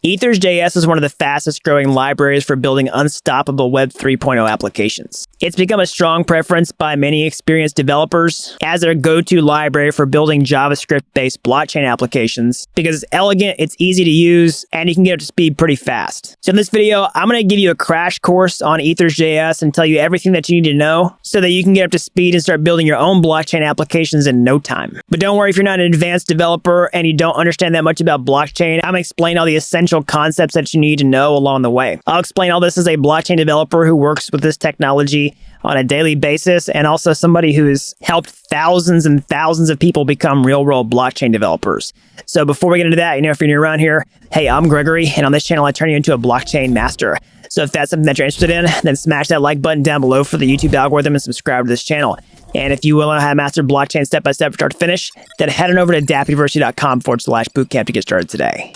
Ethers.js is one of the fastest growing libraries for building unstoppable Web 3.0 applications. It's become a strong preference by many experienced developers as their go-to library for building JavaScript-based blockchain applications because it's elegant, it's easy to use, and you can get up to speed pretty fast. So in this video, I'm going to give you a crash course on Ethers.js and tell you everything that you need to know so that you can get up to speed and start building your own blockchain applications in no time. But don't worry if you're not an advanced developer and you don't understand that much about blockchain. I'm going to explain all the essential concepts that you need to know along the way. I'll explain all this as a blockchain developer who works with this technology on a daily basis and also somebody who's helped thousands and thousands of people become real-world blockchain developers. So before we get into that, if you're new around here, hey, I'm Gregory, and on this channel, I turn you into a blockchain master. So if that's something that you're interested in, then smash that like button down below for the YouTube algorithm and subscribe to this channel. And if you will know how to master blockchain step-by-step from start to finish, then head on over to dappuniversity.com/bootcamp to get started today.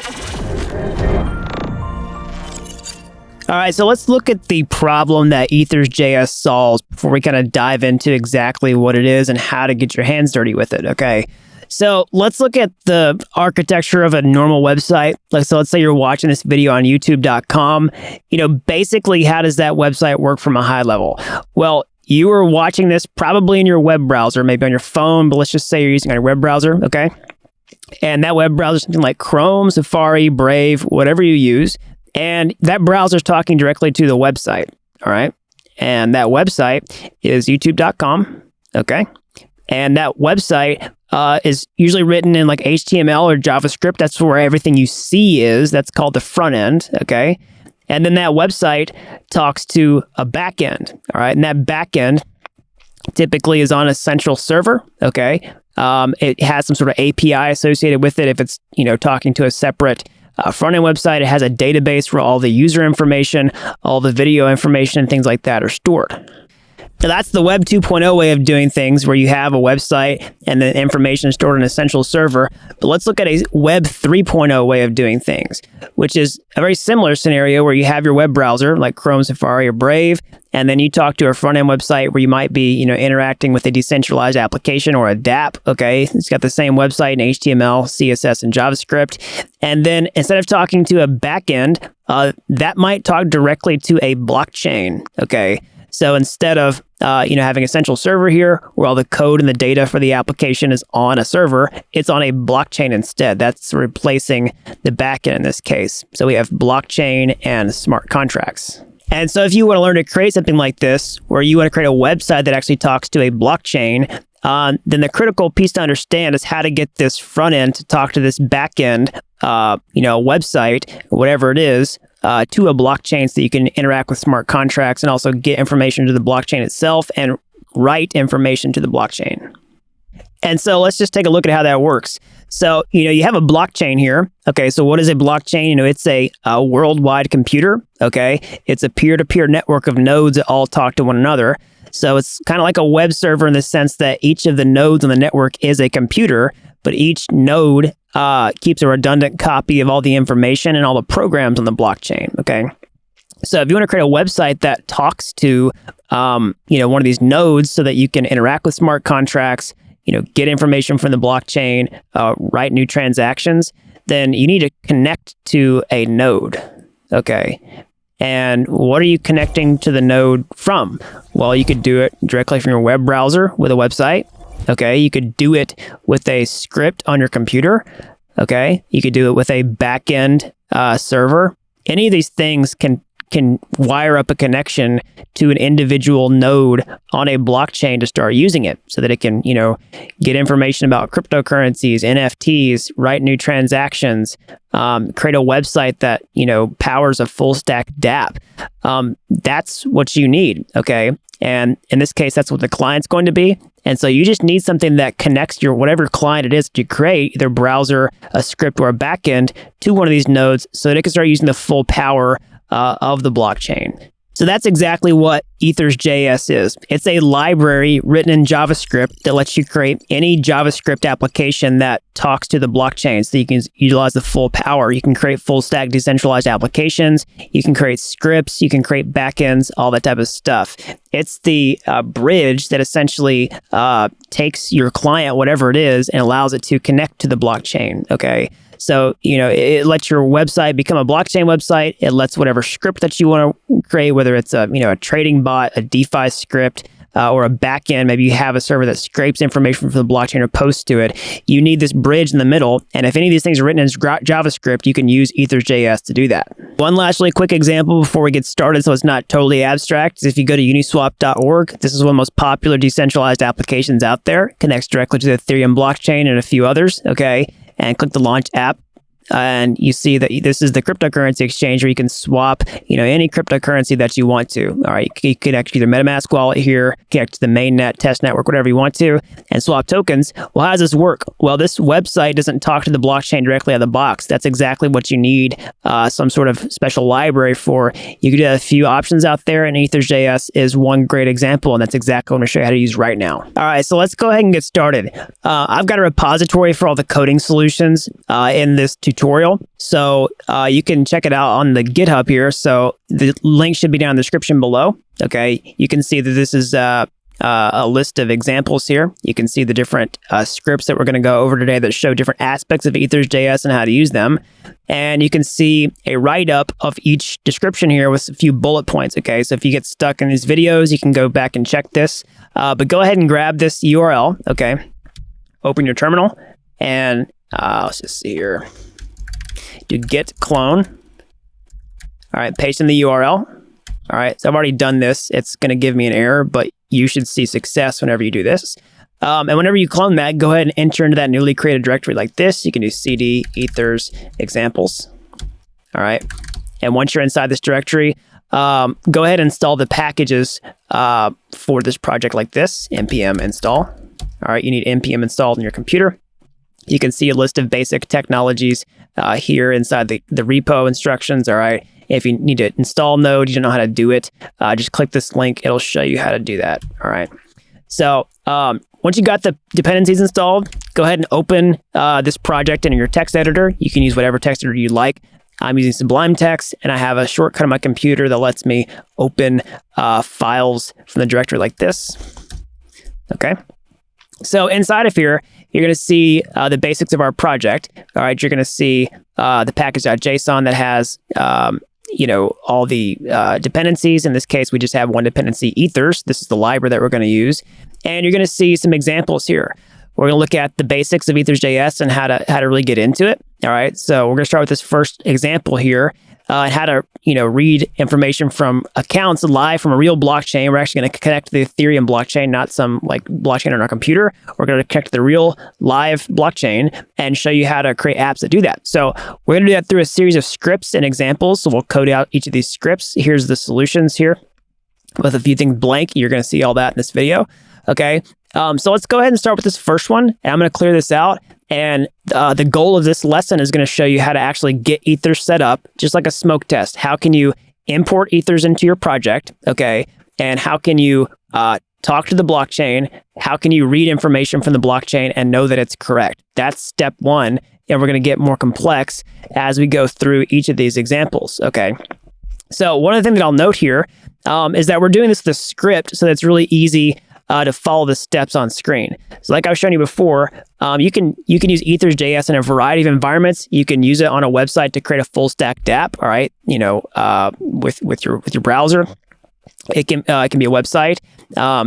All right, so let's look at the problem that Ethers.js solves before we kind of dive into exactly what it is and how to get your hands dirty with it, okay? So let's look at the architecture of a normal website. So let's say you're watching this video on youtube.com. Basically, how does that website work from a high level? Well, you are watching this probably in your web browser, maybe on your phone, but let's just say you're using your web browser, okay? And that web browser is something like Chrome, Safari, Brave, whatever you use. And that browser is talking directly to the website, all right? And that website is youtube.com, okay? And that website is usually written in like HTML or JavaScript. That's where everything you see is. That's called the front end, okay? And then that website talks to a back end, all right? And that back end typically is on a central server, okay? It has some sort of API associated with it if it's, talking to a separate front-end website. It has a database where all the user information, all the video information, and things like that are stored. Now, that's the Web 2.0 way of doing things, where you have a website and the information is stored in a central server. But let's look at a Web 3.0 way of doing things, which is a very similar scenario where you have your web browser like Chrome, Safari, or Brave, and then you talk to a front-end website where you might be, interacting with a decentralized application or a Dapp, okay? It's got the same website in HTML, CSS, and JavaScript. And then instead of talking to a backend, that might talk directly to a blockchain, okay? So instead of, having a central server here where all the code and the data for the application is on a server, it's on a blockchain instead. That's replacing the backend in this case. So we have blockchain and smart contracts. And so if you want to learn to create something like this, where you want to create a website that actually talks to a blockchain, then the critical piece to understand is how to get this front end to talk to this back end, website, whatever it is, to a blockchain so that you can interact with smart contracts and also get information to the blockchain itself and write information to the blockchain. And so let's just take a look at how that works. So, you have a blockchain here. Okay, so what is a blockchain? It's a worldwide computer, okay? It's a peer-to-peer network of nodes that all talk to one another. So it's kind of like a web server in the sense that each of the nodes on the network is a computer, but each node keeps a redundant copy of all the information and all the programs on the blockchain, okay? So if you want to create a website that talks to, one of these nodes so that you can interact with smart contracts, get information from the blockchain, write new transactions, then you need to connect to a node, okay? And what are you connecting to the node from? Well, you could do it directly from your web browser with a website, okay? You could do it with a script on your computer, okay? You could do it with a backend server. Any of these things can wire up a connection to an individual node on a blockchain to start using it so that it can, get information about cryptocurrencies, NFTs, write new transactions, create a website that, powers a full stack Dapp. That's what you need, okay? And in this case, that's what the client's going to be. And so you just need something that connects your whatever client it is that you create, either browser, a script, or a backend, to one of these nodes so that it can start using the full power of the blockchain. So that's exactly what Ethers.js is. It's a library written in JavaScript that lets you create any JavaScript application that talks to the blockchain so you can utilize the full power. You can create full stack decentralized applications. You can create scripts. You can create backends, all that type of stuff. It's the bridge that essentially takes your client, whatever it is, and allows it to connect to the blockchain, okay? So, it lets your website become a blockchain website. It lets whatever script that you want to create, whether it's a trading bot, a DeFi script, or a backend. Maybe you have a server that scrapes information from the blockchain or posts to it. You need this bridge in the middle. And if any of these things are written in JavaScript, you can use Ethers.js to do that. One last really quick example before we get started, so it's not totally abstract, is if you go to uniswap.org, this is one of the most popular decentralized applications out there. Connects directly to the Ethereum blockchain and a few others, okay? And click the launch app. And you see that this is the cryptocurrency exchange where you can swap, any cryptocurrency that you want to. All right, you can connect to your MetaMask wallet here, connect to the mainnet, test network, whatever you want to, and swap tokens. Well, how does this work? Well, this website doesn't talk to the blockchain directly out of the box. That's exactly what you need some sort of special library for. You could have a few options out there, and Ethers.js is one great example, and that's exactly what I'm going to show you how to use right now. All right, so let's go ahead and get started. I've got a repository for all the coding solutions in this tutorial. So you can check it out on the GitHub here. So the link should be down in the description below. Okay, you can see that this is a list of examples here. You can see the different scripts that we're going to go over today that show different aspects of Ethers.js and how to use them. And you can see a write-up of each description here with a few bullet points. Okay, so if you get stuck in these videos, you can go back and check this. But go ahead and grab this URL. Okay, open your terminal and let's just see here. Do git clone. All right, paste in the URL. All right, so I've already done this. It's going to give me an error, but you should see success whenever you do this. And whenever you clone that, go ahead and enter into that newly created directory like this. You can do cd ethers examples. All right, and once you're inside this directory, go ahead and install the packages for this project like this, npm install. All right, you need npm installed on your computer. You can see a list of basic technologies here inside the repo instructions. All right. If you need to install Node, you don't know how to do it, just click this link. It'll show you how to do that. All right. So once you got the dependencies installed, go ahead and open this project in your text editor. You can use whatever text editor you like. I'm using Sublime Text, and I have a shortcut on my computer that lets me open files from the directory like this. Okay. So inside of here, you're going to see the basics of our project. All right, you're going to see the package.json that has, all the dependencies. In this case, we just have one dependency, Ethers. This is the library that we're going to use. And you're going to see some examples here. We're going to look at the basics of Ethers.js and how to really get into it. All right, so we're going to start with this first example here. How to read information from accounts live from a real blockchain. We're actually going to connect to the Ethereum blockchain, not some blockchain on our computer. We're going to connect to the real live blockchain and show you how to create apps that do that. So we're going to do that through a series of scripts and examples. So we'll code out each of these scripts. Here's the solutions here with a few things blank. You're going to see all that in this video. Okay. So let's go ahead and start with this first one. And I'm going to clear this out. And the goal of this lesson is going to show you how to actually get Ethers set up, just like a smoke test. How can you import Ethers into your project, okay? And how can you talk to the blockchain? How can you read information from the blockchain and know that it's correct? That's step one, and we're going to get more complex as we go through each of these examples, okay? So one of the things that I'll note here is that we're doing this with a script, so that's really easy to follow the steps on screen. So like I was showing you before, you can use Ethers.js in a variety of environments. You can use it on a website to create a full stack Dapp, all right? With your browser. It can be a website.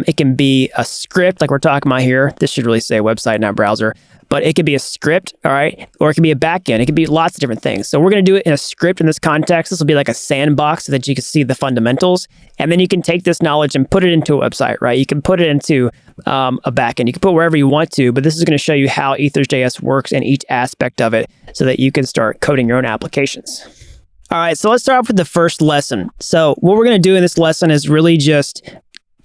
It can be a script like we're talking about here. This should really say website, not browser. But it could be a script, all right? Or it could be a backend. It could be lots of different things. So we're going to do it in a script in this context. This will be like a sandbox so that you can see the fundamentals. And then you can take this knowledge and put it into a website, right? You can put it into a backend. You can put wherever you want to, but this is going to show you how Ethers.js works in each aspect of it so that you can start coding your own applications. All right, so let's start off with the first lesson. So what we're going to do in this lesson is really just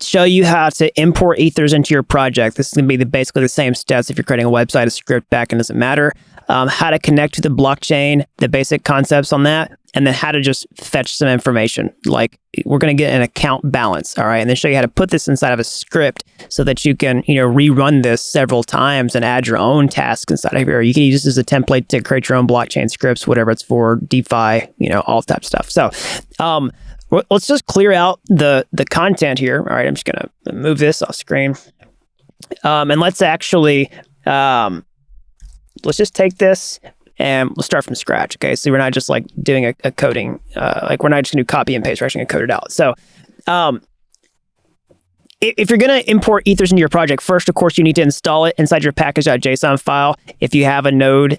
show you how to import Ethers into your project. This is going to be basically the same steps if you're creating a website, a script, backend, doesn't matter. How to connect to the blockchain, the basic concepts on that, and then how to just fetch some information. Like we're going to get an account balance, all right? And then show you how to put this inside of a script so that you can, rerun this several times and add your own tasks inside of here. You can use this as a template to create your own blockchain scripts, whatever it's for, DeFi, all type of stuff. So, let's just clear out the content here. All right, I'm just going to move this off screen. And let's actually, let's just take this, and we'll start from scratch. Okay, so we're not just like doing a coding, like we're not just gonna do copy and paste, we're actually gonna code it out. So if you're going to import Ethers into your project, first, of course, you need to install it inside your package.json file. If you have a Node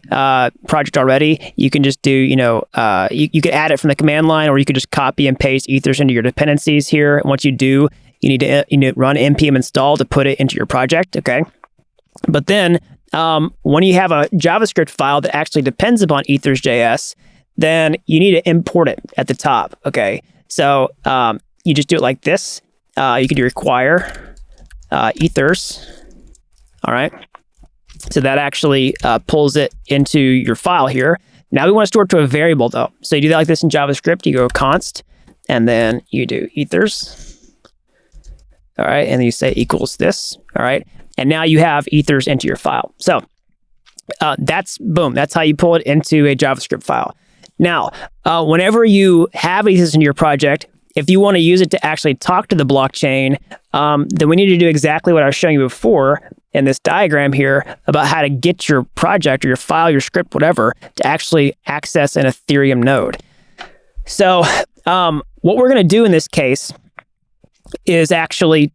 project already, you can just do, you could add it from the command line, or you could just copy and paste Ethers into your dependencies here. And once you do, you need to run npm install to put it into your project, okay? But then when you have a JavaScript file that actually depends upon Ethers.js, then you need to import it at the top, okay? So you just do it like this. You could do require ethers, all right? So that actually pulls it into your file here. Now we want to store it to a variable though. So you do that like this in JavaScript, you go const, and then you do ethers, all right? And then you say equals this, all right? And now you have ethers into your file. So that's how you pull it into a JavaScript file. Now, whenever you have ethers in your project, if you want to use it to actually talk to the blockchain, then we need to do exactly what I was showing you before in this diagram here about how to get your project or your file, your script, whatever, to actually access an Ethereum node. So what we're going to do in this case is actually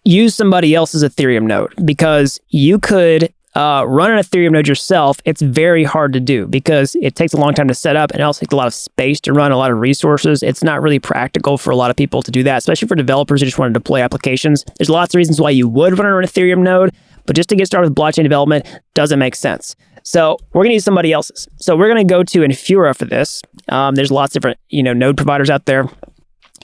use somebody else's Ethereum node, because you could run an Ethereum node yourself. It's very hard to do because it takes a long time to set up, and it also takes a lot of space to run, a lot of resources. It's not really practical for a lot of people to do that, especially for developers who just want to deploy applications. There's lots of reasons why you would run an Ethereum node, but just to get started with blockchain development doesn't make sense. So we're going to use somebody else's. So we're going to go to Infura for this. There's lots of different node providers out there.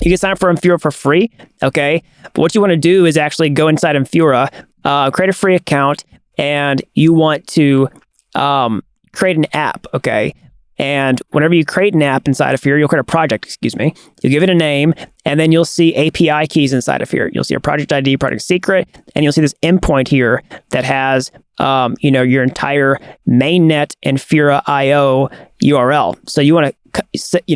You can sign up for Infura for free, okay? But what you want to do is actually go inside Infura, create a free account, and you want to create an app, okay? And whenever you create an app inside of here, you'll create a project, you'll give it a name, and then you'll see API keys inside of here. You'll see a project ID, project secret, and you'll see this endpoint here that has your entire mainnet Infura IO URL. So you want to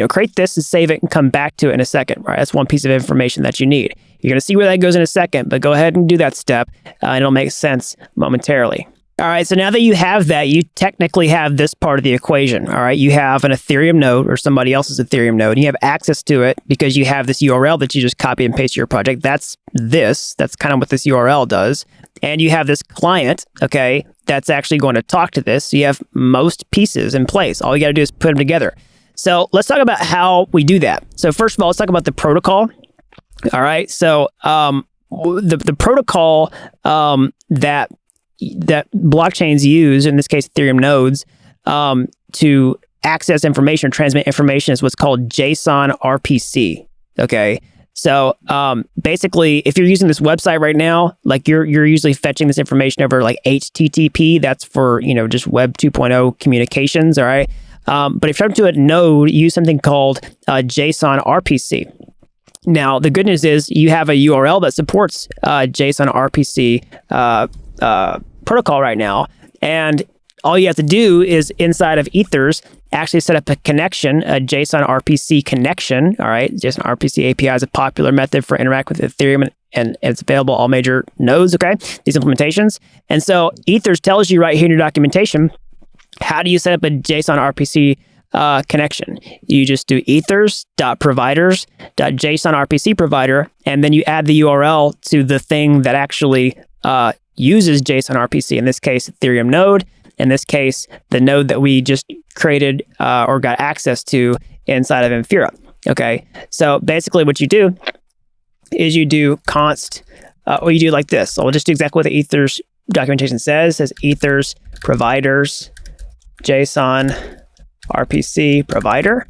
create this and save it and come back to it in a second, right? That's one piece of information that you need. You're going to see where that goes in a second, but go ahead and do that step, and it'll make sense momentarily. All right, so now that you have that, you technically have this part of the equation, all right? You have an Ethereum node or somebody else's Ethereum node, and you have access to it because you have this URL that you just copy and paste to your project. That's kind of what this URL does. And you have this client, okay, that's actually going to talk to this. So you have most pieces in place. All you got to do is put them together. So let's talk about how we do that. So first of all, let's talk about the protocol. All right, so the protocol that blockchains use, in this case Ethereum nodes, to access information or transmit information is what's called JSON RPC. Okay, so basically, if you're using this website right now, like you're usually fetching this information over like HTTP. That's for just Web 2.0 communications. All right, but if you're up to a node, you use something called JSON RPC. Now, the good news is you have a URL that supports JSON RPC protocol right now, and all you have to do is inside of Ethers actually set up a connection, a JSON RPC connection. All right, JSON RPC API is a popular method for interacting with Ethereum, and it's available on all major nodes. Okay, these implementations, and so Ethers tells you right here in your documentation how do you set up a JSON RPC connection. You just do ethers.providers.json RPC provider, and then you add the URL to the thing that actually uses JSON RPC. In this case, Ethereum node. In this case, the node that we just created or got access to inside of Infura. Okay, so basically what you do is you do const, or you do like this. So we'll just do exactly what the Ethers documentation says. It says ethers providers JSON RPC provider,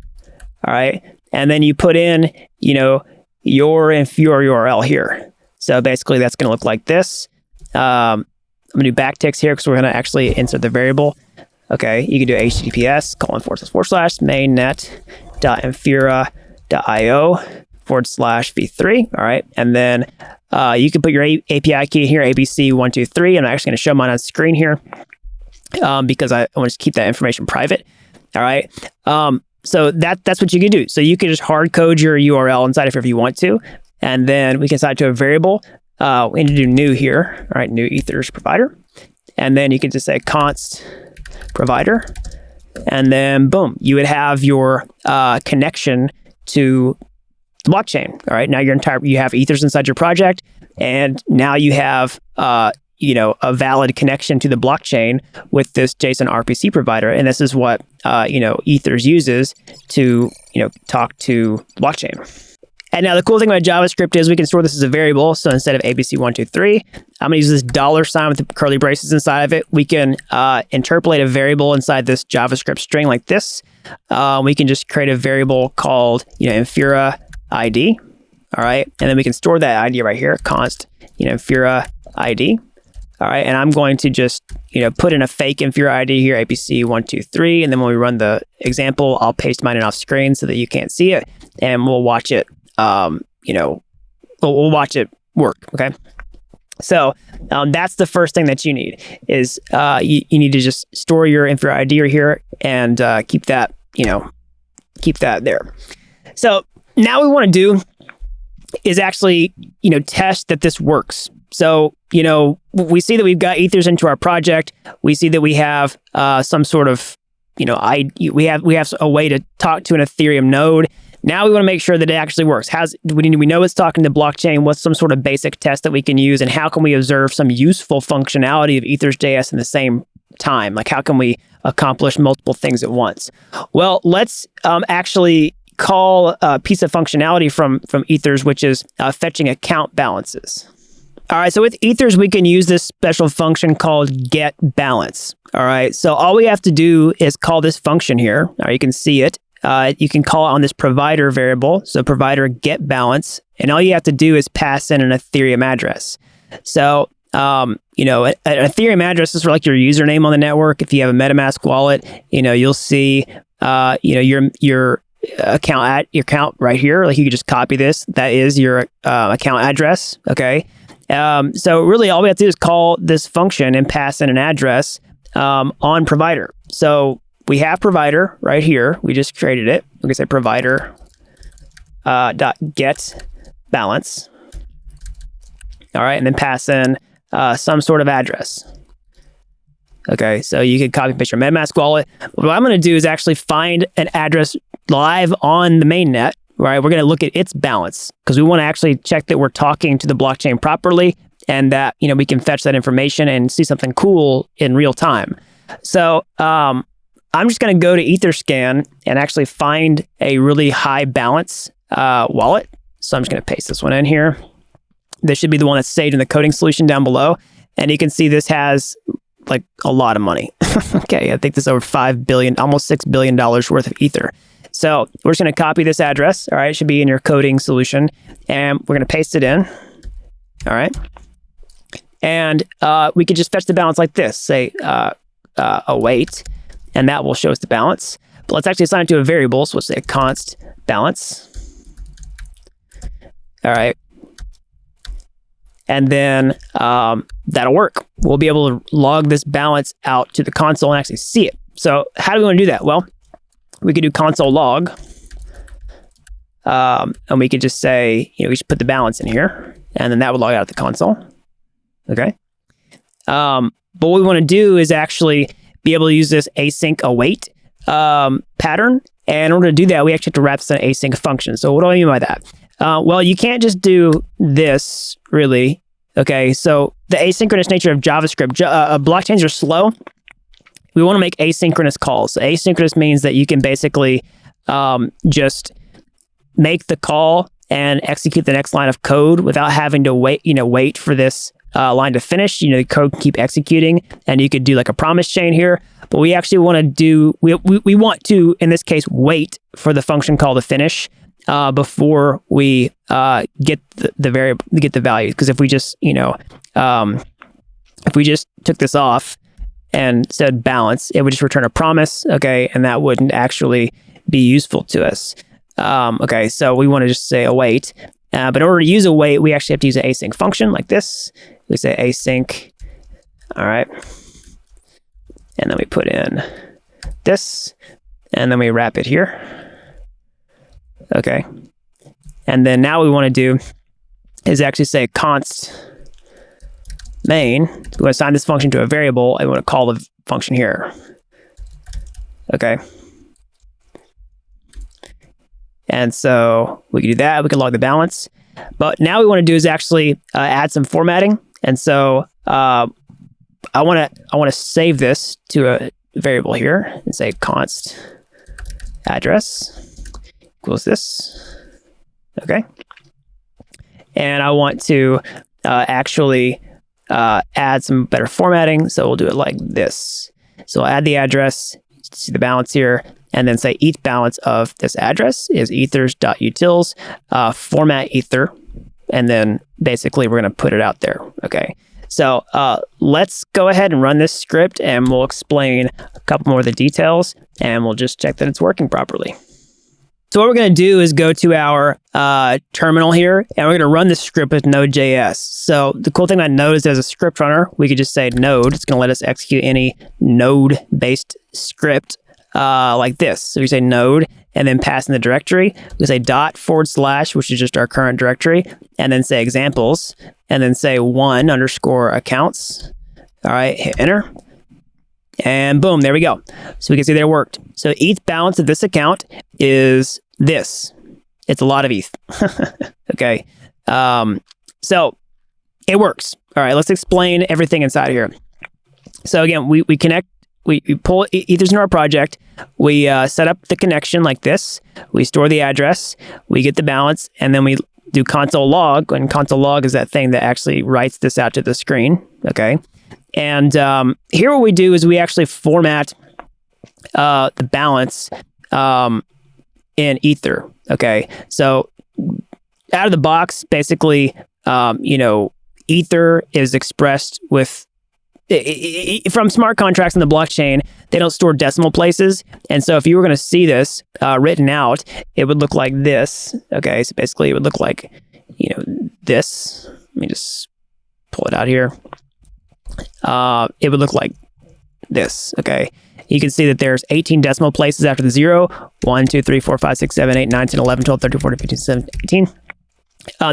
all right? And then you put in, your Infura URL here. So basically that's gonna look like this. I'm gonna do backticks here because we're gonna actually insert the variable. Okay, you can do https://mainnet.infura.io/v3, all right? And then you can put your API key here, ABC123. I'm actually gonna show mine on screen here because I want to keep that information private. All right. So that's what you can do. So you can just hard code your URL inside of here if you want to, and then we can assign it to a variable. We need to do new here. All right, new Ethers provider, and then you can just say const provider, And then boom, you would have your connection to the blockchain. All right, now you have Ethers inside your project, and now you have a valid connection to the blockchain with this JSON RPC provider, and this is what Ethers uses to talk to blockchain. And now the cool thing about JavaScript is we can store this as a variable. So instead of ABC123, I'm going to use this $sign with the curly braces inside of it. We can interpolate a variable inside this JavaScript string like this. We can just create a variable called Infura ID. All right, and then we can store that ID right here, const Infura ID. All right, and I'm going to just put in a fake Infura ID here, ABC123, and then when we run the example, I'll paste mine in off screen so that you can't see it, and we'll watch it. We'll watch it work. Okay, so that's the first thing that you need is you need to just store your Infura ID right here and keep that there. So now what we want to do is actually test that this works. So we see that we've got Ethers into our project. We see that we have some sort of we have a way to talk to an Ethereum node. Now we want to make sure that it actually works. We know it's talking to the blockchain. What's some sort of basic test that we can use, and how can we observe some useful functionality of Ethers.js in the same time? Like, how can we accomplish multiple things at once? Well, let's actually call a piece of functionality from Ethers, which is fetching account balances. All right, so with Ethers, we can use this special function called getBalance. All right, so all we have to do is call this function here. All right, you can see it. You can call it on this provider variable, so provider getBalance, and all you have to do is pass in an Ethereum address. So, an Ethereum address is for like your username on the network. If you have a MetaMask wallet, you'll see, your account right here. Like, you can just copy this. That is your account address. Okay. So really all we have to do is call this function and pass in an address on provider. So we have provider right here. We just created it. We can say provider dot get balance. All right, and then pass in some sort of address. Okay, so you can copy and paste your MetaMask wallet. What I'm going to do is actually find an address live on the mainnet. Right, we're going to look at its balance because we want to actually check that we're talking to the blockchain properly, and that we can fetch that information and see something cool in real time. So I'm just going to go to Etherscan and actually find a really high balance wallet. So I'm just going to paste this one in here. This should be the one that's saved in the coding solution down below, and you can see this has like a lot of money. Okay, I think this is over $5 billion, almost $6 billion worth of Ether. So we're just going to copy this address. All right, it should be in your coding solution, and we're going to paste it in. All right, and we could just fetch the balance like this. Say await, and that will show us the balance. But let's actually assign it to a variable. So let's say const balance. All right, and then that'll work. We'll be able to log this balance out to the console and actually see it. So how do we want to do that? Well, we could do console log, and we could just say, we should put the balance in here, and then that would log out of the console. Okay. But what we want to do is actually be able to use this async await pattern. And in order to do that, we actually have to wrap this in an async function. So what do I mean by that? Well, you can't just do this, really. Okay. So the asynchronous nature of JavaScript, blockchains are slow. We want to make asynchronous calls. So asynchronous means that you can basically just make the call and execute the next line of code without having to wait for this line to finish. The code can keep executing, and you could do like a promise chain here. But we actually want to do, we want to, in this case, wait for the function call to finish before we get the variable, get the value. Because if we just, if we just took this off and said balance, it would just return a promise, okay, and that wouldn't actually be useful to us. Okay, so we want to just say await, but in order to use await, we actually have to use an async function like this. We say async, all right, and then we put in this, and then we wrap it here, okay, and then now what we want to do is actually say const main. We want to assign this function to a variable. I want to call the function here. Okay. And so we can do that. We can log the balance. But now what we want to do is actually add some formatting. And so I want to save this to a variable here and say const address equals this. Okay. And I want to actually add some better formatting. So we'll do it like this. So I'll add the address, see the balance here, and then say each balance of this address is ethers.utils, format ether, and then basically we're going to put it out there. Okay. So let's go ahead and run this script, and we'll explain a couple more of the details, and we'll just check that it's working properly. So what we're going to do is go to our terminal here, and we're going to run this script with Node.js. So the cool thing about Node is as a script runner, we could just say Node. It's going to let us execute any Node-based script like this. So we say Node, and then pass in the directory. We say // which is just our current directory, and then say examples, and then say 1_accounts. All right, hit enter. And boom, there we go. So we can see that it worked. So ETH balance of this account is this. It's a lot of ETH. Okay. So it works. All right, let's explain everything inside here. So again, we connect, we pull Ethers into our project. We set up the connection like this. We store the address. We get the balance, and then we do console log. And console log is that thing that actually writes this out to the screen. Okay. And here what we do is we actually format the balance in Ether. Okay, so out of the box, basically, Ether is expressed with from smart contracts in the blockchain. They don't store decimal places, and so if you were going to see this written out, it would look like this. Okay, so basically, it would look like this. Let me just pull it out here. It would look like this. Okay. You can see that there's 18 decimal places after the 0. 1, 2, 3, 4, 5, 6, 7, 8, 9, 10, 11, 12, 13, 14, 15, 17, 18.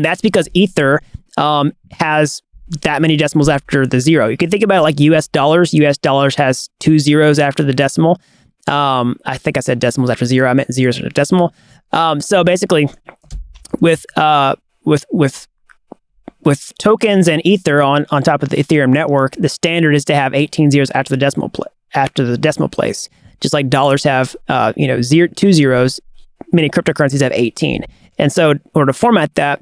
That's because Ether has that many decimals after the 0. You can think about it like US dollars. US dollars has 2 zeros after the decimal. I think I said decimals after 0. I meant zeros after decimal. So basically, with tokens and Ether on top of the Ethereum network, the standard is to have 18 zeros after the decimal place. Just like dollars have 2 zeros, many cryptocurrencies have 18. And so in order to format that,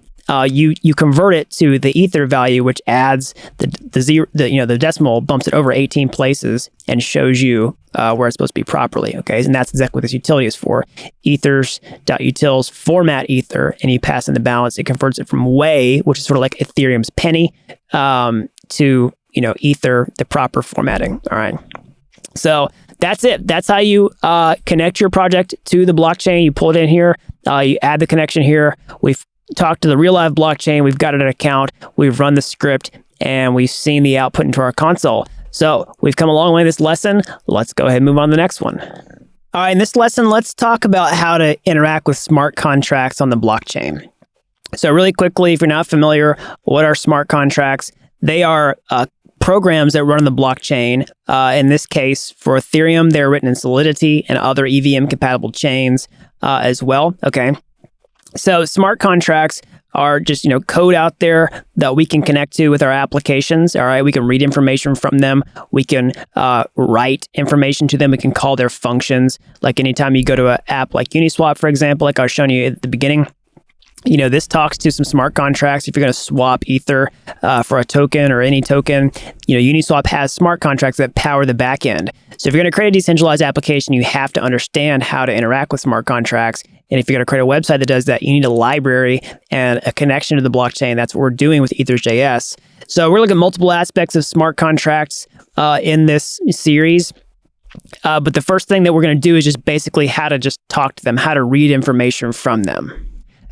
you convert it to the Ether value, which adds the decimal, bumps it over 18 places and shows you where it's supposed to be properly. Okay, and that's exactly what this utility is for. Ethers.utils format Ether, and you pass in the balance. It converts it from Way, which is sort of like Ethereum's penny, to Ether, the proper formatting. All right, so that's it. That's how you connect your project to the blockchain. You pull it in here. You add the connection here. We've talked to the real live blockchain. We've got an account. We've run the script, and we've seen the output into our console. So we've come a long way in this lesson. Let's go ahead and move on to the next one. All right, in this lesson, let's talk about how to interact with smart contracts on the blockchain. So really quickly, if you're not familiar, what are smart contracts? They are programs that run on the blockchain. In this case, for Ethereum, they're written in Solidity and other EVM-compatible chains as well. Okay. So smart contracts are just, code out there that we can connect to with our applications. All right. We can read information from them. We can write information to them. We can call their functions. Like anytime you go to an app like Uniswap, for example, like I was showing you at the beginning, this talks to some smart contracts. If you're going to swap Ether for a token or any token, Uniswap has smart contracts that power the back end. So if you're going to create a decentralized application, you have to understand how to interact with smart contracts. And if you're going to create a website that does that, you need a library and a connection to the blockchain. That's what we're doing with Ethers.js. So we're looking at multiple aspects of smart contracts in this series. But the first thing that we're going to do is just basically how to just talk to them, how to read information from them.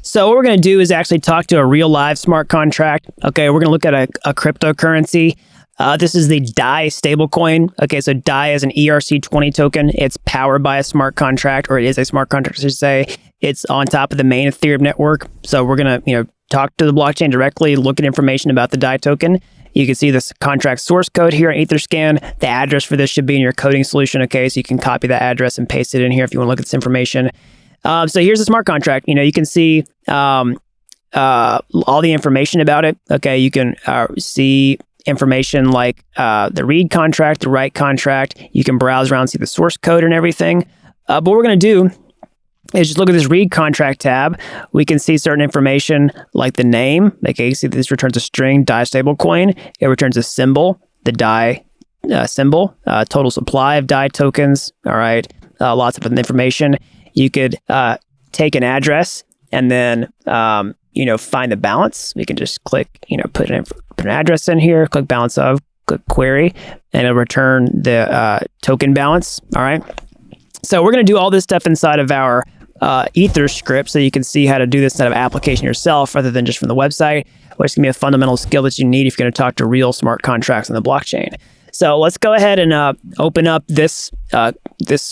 So what we're going to do is actually talk to a real live smart contract. Okay, we're going to look at a cryptocurrency. This is the DAI stablecoin. Okay, so DAI is an ERC20 token. It's powered by a smart contract, or it is a smart contract, I should say. It's on top of the main Ethereum network. So we're going to, talk to the blockchain directly, look at information about the DAI token. You can see this contract source code here in Etherscan. The address for this should be in your coding solution, okay? So you can copy that address and paste it in here if you want to look at this information. So here's the smart contract. You can see all the information about it, okay? You can see information like the read contract, the write contract. You can browse around, see the source code and everything. But what we're going to do is just look at this read contract tab. We can see certain information like the name. Like you see this returns a string, DAI stablecoin. It returns a symbol, the DAI symbol, total supply of DAI tokens. All right, lots of information. You could take an address and then find the balance. We can just click, put an address in here, click balance of, click query, and it'll return the token balance. All right. So we're going to do all this stuff inside of our Ethers script so you can see how to do this inside of application yourself rather than just from the website, which is going to be a fundamental skill that you need if you're going to talk to real smart contracts on the blockchain. So let's go ahead and open up this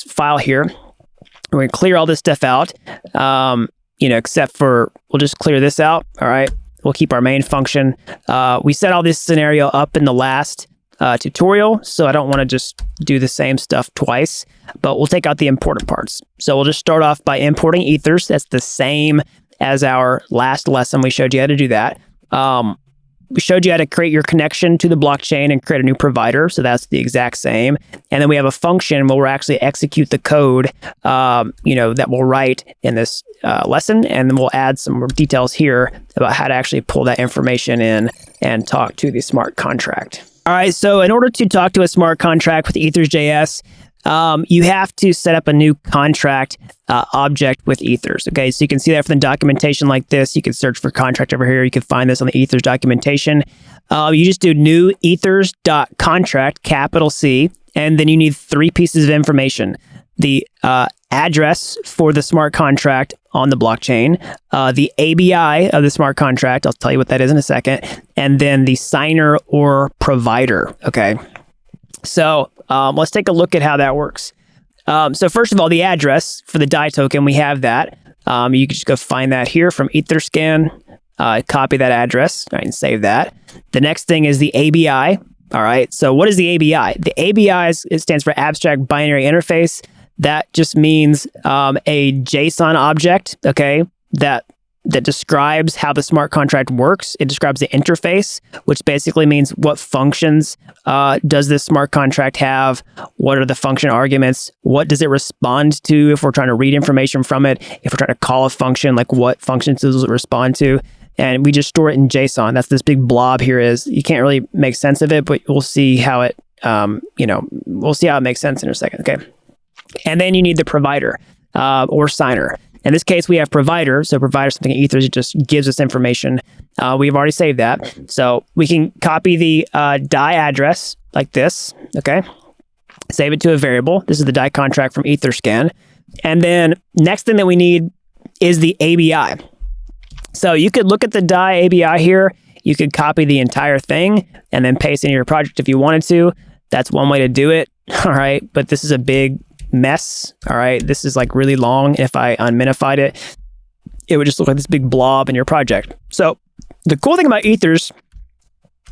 file here. We're going to clear all this stuff out, except for we'll just clear this out. All right. We'll keep our main function. We set all this scenario up in the last tutorial, so I don't want to just do the same stuff twice, but we'll take out the important parts. So we'll just start off by importing Ethers. That's the same as our last lesson. We showed you how to do that. We showed you how to create your connection to the blockchain and create a new provider. So that's the exact same. And then we have a function where we'll actually execute the code, that we'll write in this lesson. And then we'll add some more details here about how to actually pull that information in and talk to the smart contract. All right, so in order to talk to a smart contract with Ethers.js, you have to set up a new contract object with Ethers. Okay, so you can see that from the documentation like this. You can search for contract over here. You can find this on the Ethers documentation. You just do new ethers.contract, capital C, and then you need 3 pieces of information. The address for the smart contract on the blockchain, the ABI of the smart contract, I'll tell you what that is in a second, and then the signer or provider, okay? So let's take a look at how that works. So first of all, the address for the DAI token, we have that. You can just go find that here from Etherscan, copy that address, right, and save that. The next thing is the ABI, all right? So what is the ABI? The ABI it stands for Abstract Binary Interface. That just means a JSON object, okay, that describes how the smart contract works. It describes the interface, which basically means what functions does this smart contract have? What are the function arguments? What does it respond to if we're trying to read information from it? If we're trying to call a function, like what functions does it respond to? And we just store it in JSON. That's this big blob here is. You can't really make sense of it, but we'll see how it, we'll see how it makes sense in a second, okay? And then you need the provider or signer. In this case, we have provider. So provider something in Ethers, it just gives us information. We've already saved that. So we can copy the DAI address like this, okay? Save it to a variable. This is the DAI contract from Etherscan. And then next thing that we need is the ABI. So you could look at the DAI ABI here. You could copy the entire thing and then paste it in your project if you wanted to. That's one way to do it, all right? But this is a big mess, all right? This is like really long. If I unminified it, it would just look like this big blob in your project. So the cool thing about Ethers,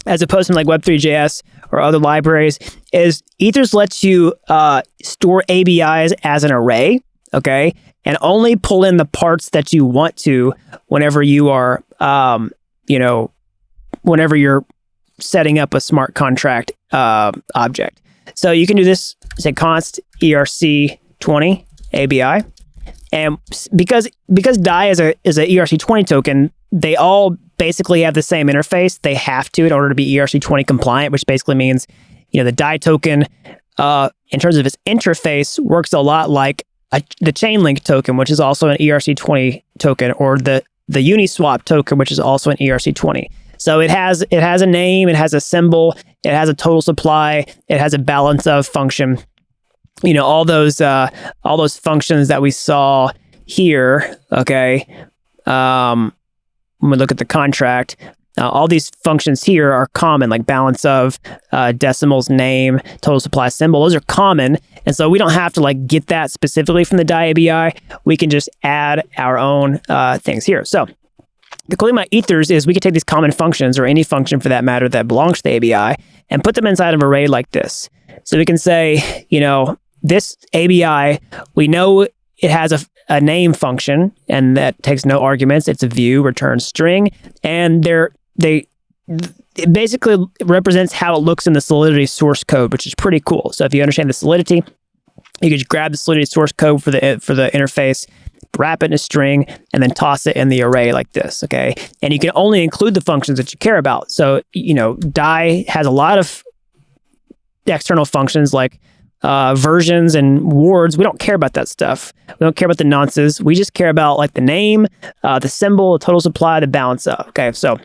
as opposed to like Web3.js or other libraries, is Ethers lets you store ABIs as an array, okay? And only pull in the parts that you want to whenever you are, whenever you're setting up a smart contract object. So you can do this, say const ERC20 ABI. And because DAI is a ERC20 token, they all basically have the same interface. They have to in order to be ERC20 compliant, which basically means, the DAI token, in terms of its interface, works a lot like the Chainlink token, which is also an ERC20 token, or the Uniswap token, which is also an ERC20. So it has a name, it has a symbol, it has a total supply, it has a balance of function. All those functions that we saw here. Okay, when we look at the contract, all these functions here are common, like balance of, decimals, name, total supply, symbol. Those are common, and so we don't have to like get that specifically from the DAI ABI. We can just add our own things here. So the cool thing about Ethers is we can take these common functions, or any function for that matter that belongs to the ABI, and put them inside of an array like this. So we can say, this ABI, we know it has a name function, and that takes no arguments. It's a view, returns string, and it basically represents how it looks in the Solidity source code, which is pretty cool. So if you understand the Solidity, you can just grab the Solidity source code for the interface, wrap it in a string, and then toss it in the array like this, okay? And you can only include the functions that you care about. So, die has a lot of external functions like versions and wards. We don't care about that stuff. We don't care about the nonces. We just care about like the name, the symbol, the total supply, the balance of. Okay, so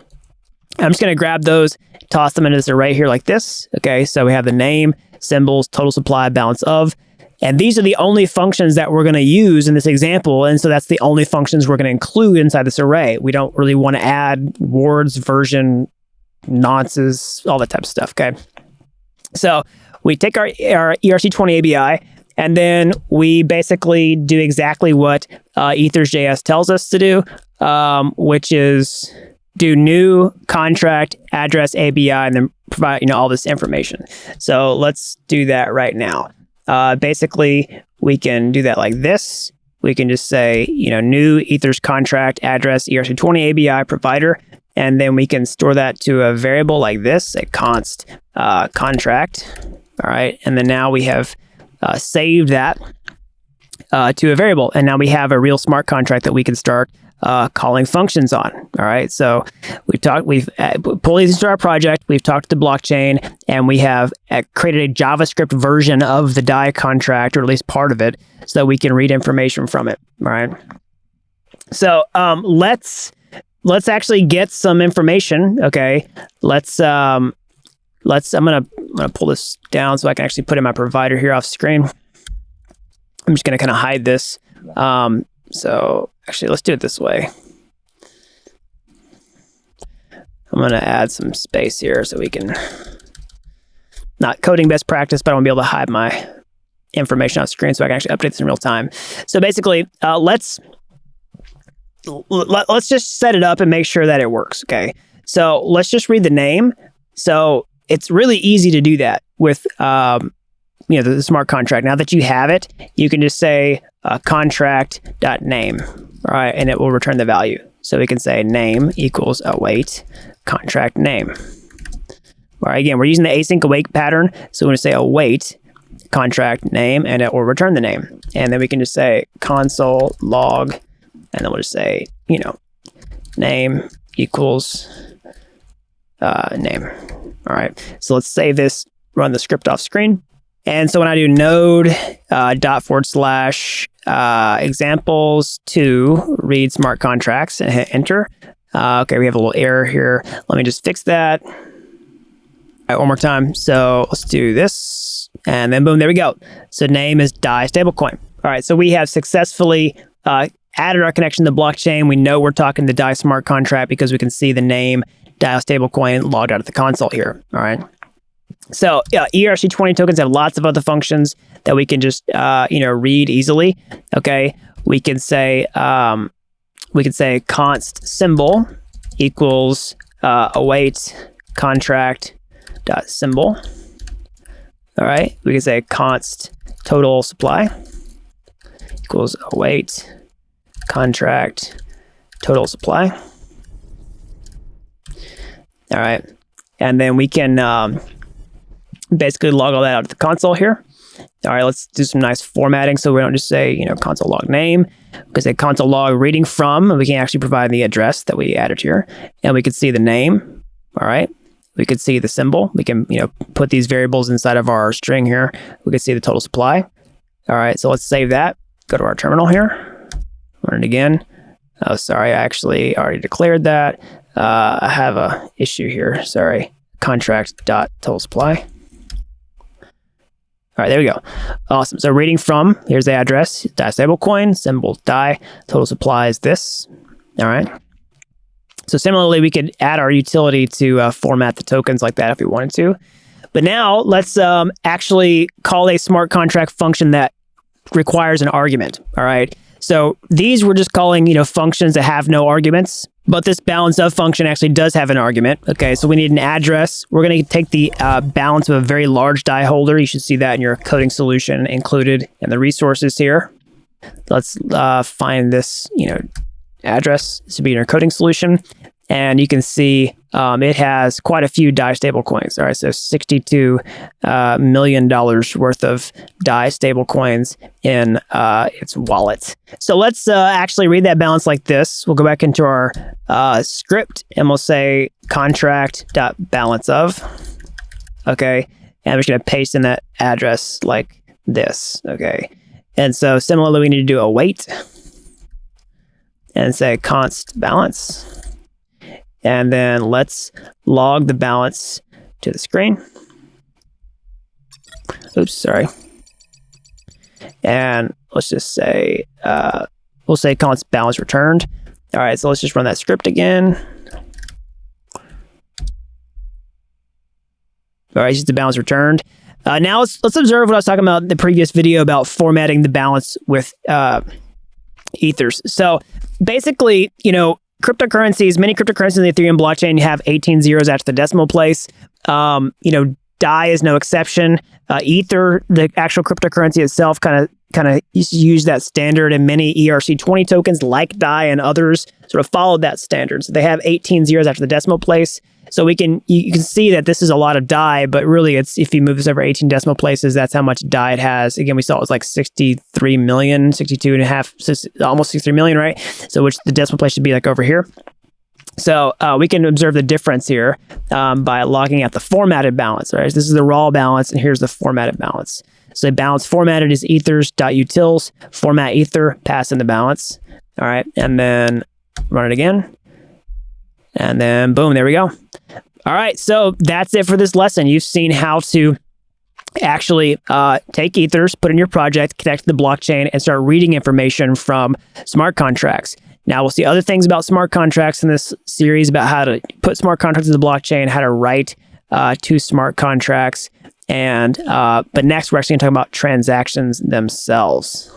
I'm just going to grab those, toss them into this array here like this. Okay, so we have the name, symbols, total supply, balance of. And these are the only functions that we're going to use in this example. And so that's the only functions we're going to include inside this array. We don't really want to add wards, version, nonces, all that type of stuff. Okay, so we take our ERC20 ABI, and then we basically do exactly what Ethers.js tells us to do, which is do new contract address ABI, and then provide all this information. So let's do that right now. Basically, we can do that like this. We can just say new Ethers contract address ERC20 ABI provider, and then we can store that to a variable like this, a const contract. All right, and then now we have saved that to a variable, and now we have a real smart contract that we can start calling functions on. All right, so we've pulled these into our project, we've talked to the blockchain, and we have created a JavaScript version of the die contract, or at least part of it, so that we can read information from it. All right, so let's actually get some information. Okay, I'm gonna pull this down so I can actually put in my provider here off screen. I'm just gonna kind of hide this. So actually, let's do it this way. I'm gonna add some space here so we can, not coding best practice, but I want to be able to hide my information off screen so I can actually update this in real time. So basically, let's just set it up and make sure that it works. Okay, so let's just read the name. So it's really easy to do that with the smart contract. Now that you have it, you can just say contract.name, all right, and it will return the value. So we can say name equals await contract name. All right, again, we're using the async await pattern, so we're going to say await contract name, and it will return the name. And then we can just say console log, and then we'll just say name equals name. All right, so let's save this, run the script off screen. And so when I do node > examples2 read smart contracts and hit enter. Okay, we have a little error here. Let me just fix that. All right, one more time. So let's do this, and then boom, there we go. So name is die stablecoin. All right, so we have successfully added our connection to the blockchain. We know we're talking the die smart contract because we can see the name die stablecoin logged out of the console here. All right. So ERC20 tokens have lots of other functions that we can just read easily. Okay, we can say const symbol equals await contract dot symbol. All right, we can say const total supply equals await contract total supply. All right, and then we can basically log all that out of the console here. All right, let's do some nice formatting so we don't just say, console log name. We can say console log reading from, and we can actually provide the address that we added here. And we can see the name. All right, we could see the symbol. We can, put these variables inside of our string here. We can see the total supply. All right, so let's save that. Go to our terminal here. Run it again. Oh, sorry, I actually already declared that. I have a issue here. Sorry, contract.total supply. All right, there we go. Awesome. So reading from, here's the address, die stablecoin, symbol die, total supply is this. All right. So similarly, we could add our utility to format the tokens like that if we wanted to. But now let's actually call a smart contract function that requires an argument. All right. So these we're just calling, functions that have no arguments. But this balance of function actually does have an argument. Okay, so we need an address. We're going to take the balance of a very large die holder. You should see that in your coding solution included in the resources here. Let's find this, address. This would be in our coding solution. And you can see it has quite a few DAI stable coins. All right, so $62 million worth of DAI stable coins in its wallet. So let's actually read that balance like this. We'll go back into our script and we'll say contract.balance of. Okay, and we're just going to paste in that address like this. Okay, and so similarly, we need to do a wait and say const balance. And then let's log the balance to the screen. Oops, sorry. And let's just say, we'll say const balance returned. All right, so let's just run that script again. All right, just the balance returned. Now let's observe what I was talking about in the previous video about formatting the balance with Ethers. So basically, cryptocurrencies, many cryptocurrencies in the Ethereum blockchain have 18 zeros after the decimal place. DAI is no exception. Ether, the actual cryptocurrency itself, kind of use that standard, and many ERC20 tokens like DAI and others sort of followed that standard. So they have 18 zeros after the decimal place. So you can see that this is a lot of DAI, but really it's, if you move this over 18 decimal places, that's how much DAI it has. Again, we saw it was like 63 million, 62 and a half, almost 63 million, right? So which the decimal place should be like over here. So we can observe the difference here by logging out the formatted balance, right? So this is the raw balance, and here's the formatted balance. So balance formatted is ethers.utils, format ether, pass in the balance. All right, and then run it again. And then boom, there we go. All right, so that's it for this lesson. You've seen how to actually take Ethers, put in your project, connect to the blockchain, and start reading information from smart contracts. Now, we'll see other things about smart contracts in this series, about how to put smart contracts in the blockchain, how to write to smart contracts. And but next, we're actually going to talk about transactions themselves.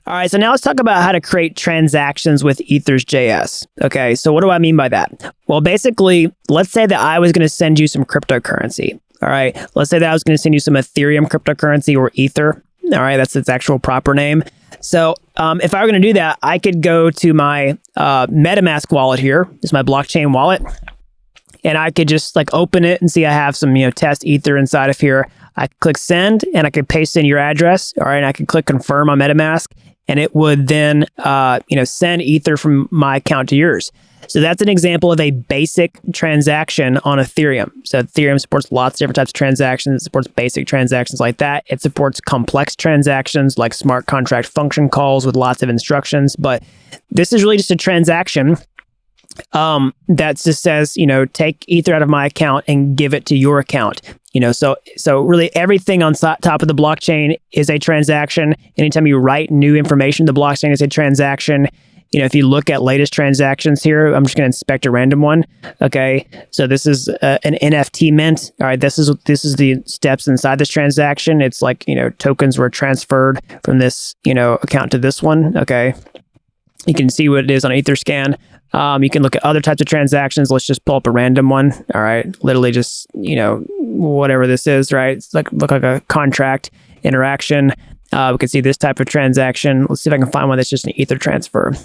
All right, so now let's talk about how to create transactions with Ethers.js. Okay, so what do I mean by that? Well, basically, let's say that I was going to send you some cryptocurrency. All right, let's say that I was going to send you some Ethereum cryptocurrency or Ether. All right, that's its actual proper name. So if I were going to do that, I could go to my MetaMask wallet here. This is my blockchain wallet. And I could just like open it and see I have some, test Ether inside of here. I could click send and I could paste in your address. All right, and I could click confirm on MetaMask. And it would then, send Ether from my account to yours. So that's an example of a basic transaction on Ethereum. So Ethereum supports lots of different types of transactions. It supports basic transactions like that. It supports complex transactions like smart contract function calls with lots of instructions. But this is really just a transaction that just says, take Ether out of my account and give it to your account. So really everything on top of the blockchain is a transaction. Anytime you write new information, the blockchain is a transaction. If you look at latest transactions here, I'm just going to inspect a random one. Okay, so this is an NFT mint. All right, this is the steps inside this transaction. It's like tokens were transferred from this account to this one. Okay, you can see what it is on Etherscan. You can look at other types of transactions. Let's just pull up a random one. All right, literally just whatever this is. Right, it's look like a contract interaction. We can see this type of transaction. Let's see if I can find one that's just an Ether transfer.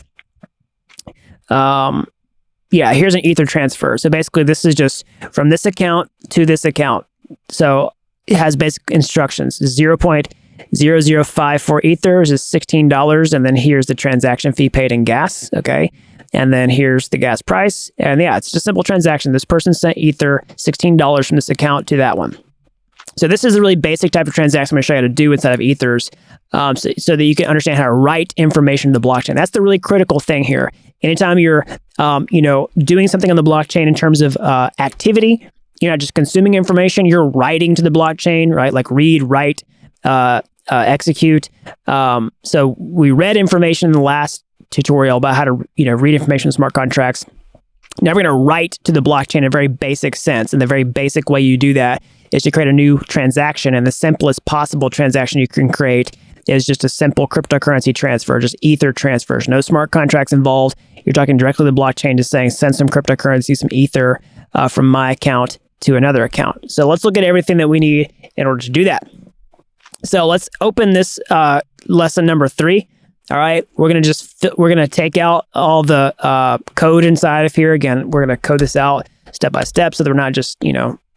Yeah, here's an Ether transfer. So basically, this is just from this account to this account. So it has basic instructions. 0.0054 Ethers is $16, and then here's the transaction fee paid in gas. Okay. And then here's the gas price. And yeah, it's just a simple transaction. This person sent Ether $16 from this account to that one. So this is a really basic type of transaction I'm going to show you how to do inside of Ethers so that you can understand how to write information to the blockchain. That's the really critical thing here. Anytime you're, doing something on the blockchain in terms of activity, you're not just consuming information, you're writing to the blockchain, right? Like read, write, execute. So we read information in the last tutorial about how to, read information in smart contracts. Now we're going to write to the blockchain in a very basic sense. And the very basic way you do that is to create a new transaction. And the simplest possible transaction you can create is just a simple cryptocurrency transfer, just Ether transfers, no smart contracts involved. You're talking directly to the blockchain, just saying, send some cryptocurrency, some Ether from my account to another account. So let's look at everything that we need in order to do that. So let's open this lesson number 3. All right, we're gonna take out all the code inside of here. Again, we're gonna code this out step by step so that we're not just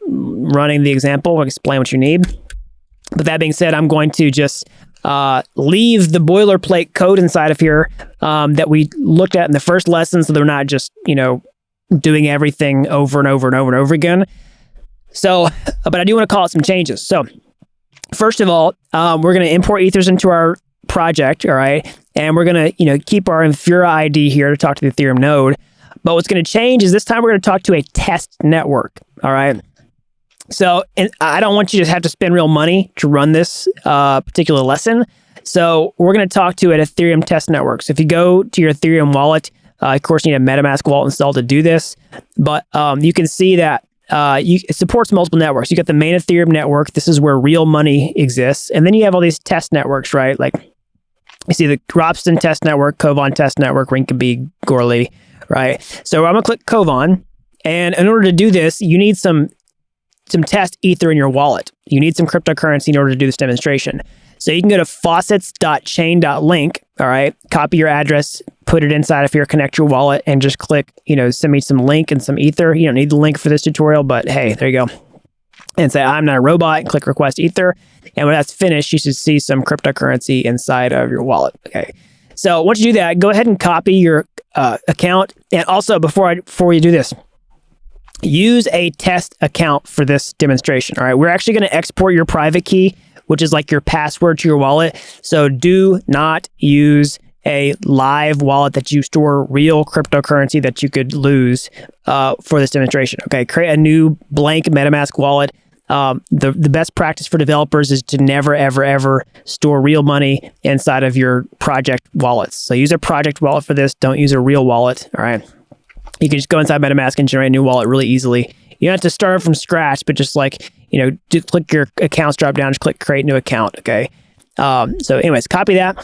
running the example. We'll explain what you need. But that being said, I'm going to just leave the boilerplate code inside of here that we looked at in the first lesson, so they're not just doing everything over and over and over and over again. So, but I do want to call out some changes. So, first of all, we're going to import Ethers into our project, all right? And we're going to, keep our Infura ID here to talk to the Ethereum node. But what's going to change is this time we're going to talk to a test network, all right? So, and I don't want you to have to spend real money to run this particular lesson. So we're going to talk to an Ethereum test network. So if you go to your Ethereum wallet, of course, you need a MetaMask wallet installed to do this. But you can see that it supports multiple networks. You got the main Ethereum network. This is where real money exists. And then you have all these test networks, right? Like you see the Ropsten test network, Kovan test network, Rinkeby, Goerli, right? So I'm going to click Kovan. And in order to do this, you need some test Ether in your wallet. You need some cryptocurrency in order to do this demonstration. So you can go to faucets.chain.link, all right? Copy your address, put it inside of here, connect your wallet, and just click, send me some link and some Ether. You don't need the link for this tutorial, but hey, there you go. And say, I'm not a robot, and click request Ether. And when that's finished, you should see some cryptocurrency inside of your wallet, okay? So once you do that, go ahead and copy your account. And also, before you do this, use a test account for this demonstration, all right? We're actually going to export your private key, which is like your password to your wallet. So do not use a live wallet that you store real cryptocurrency that you could lose for this demonstration, okay? Create a new blank MetaMask wallet. The best practice for developers is to never, ever, ever store real money inside of your project wallets. So use a project wallet for this. Don't use a real wallet, all right? You can just go inside MetaMask and generate a new wallet really easily. You don't have to start from scratch, but just just click your accounts drop down, just click create new account, okay? So anyways, copy that.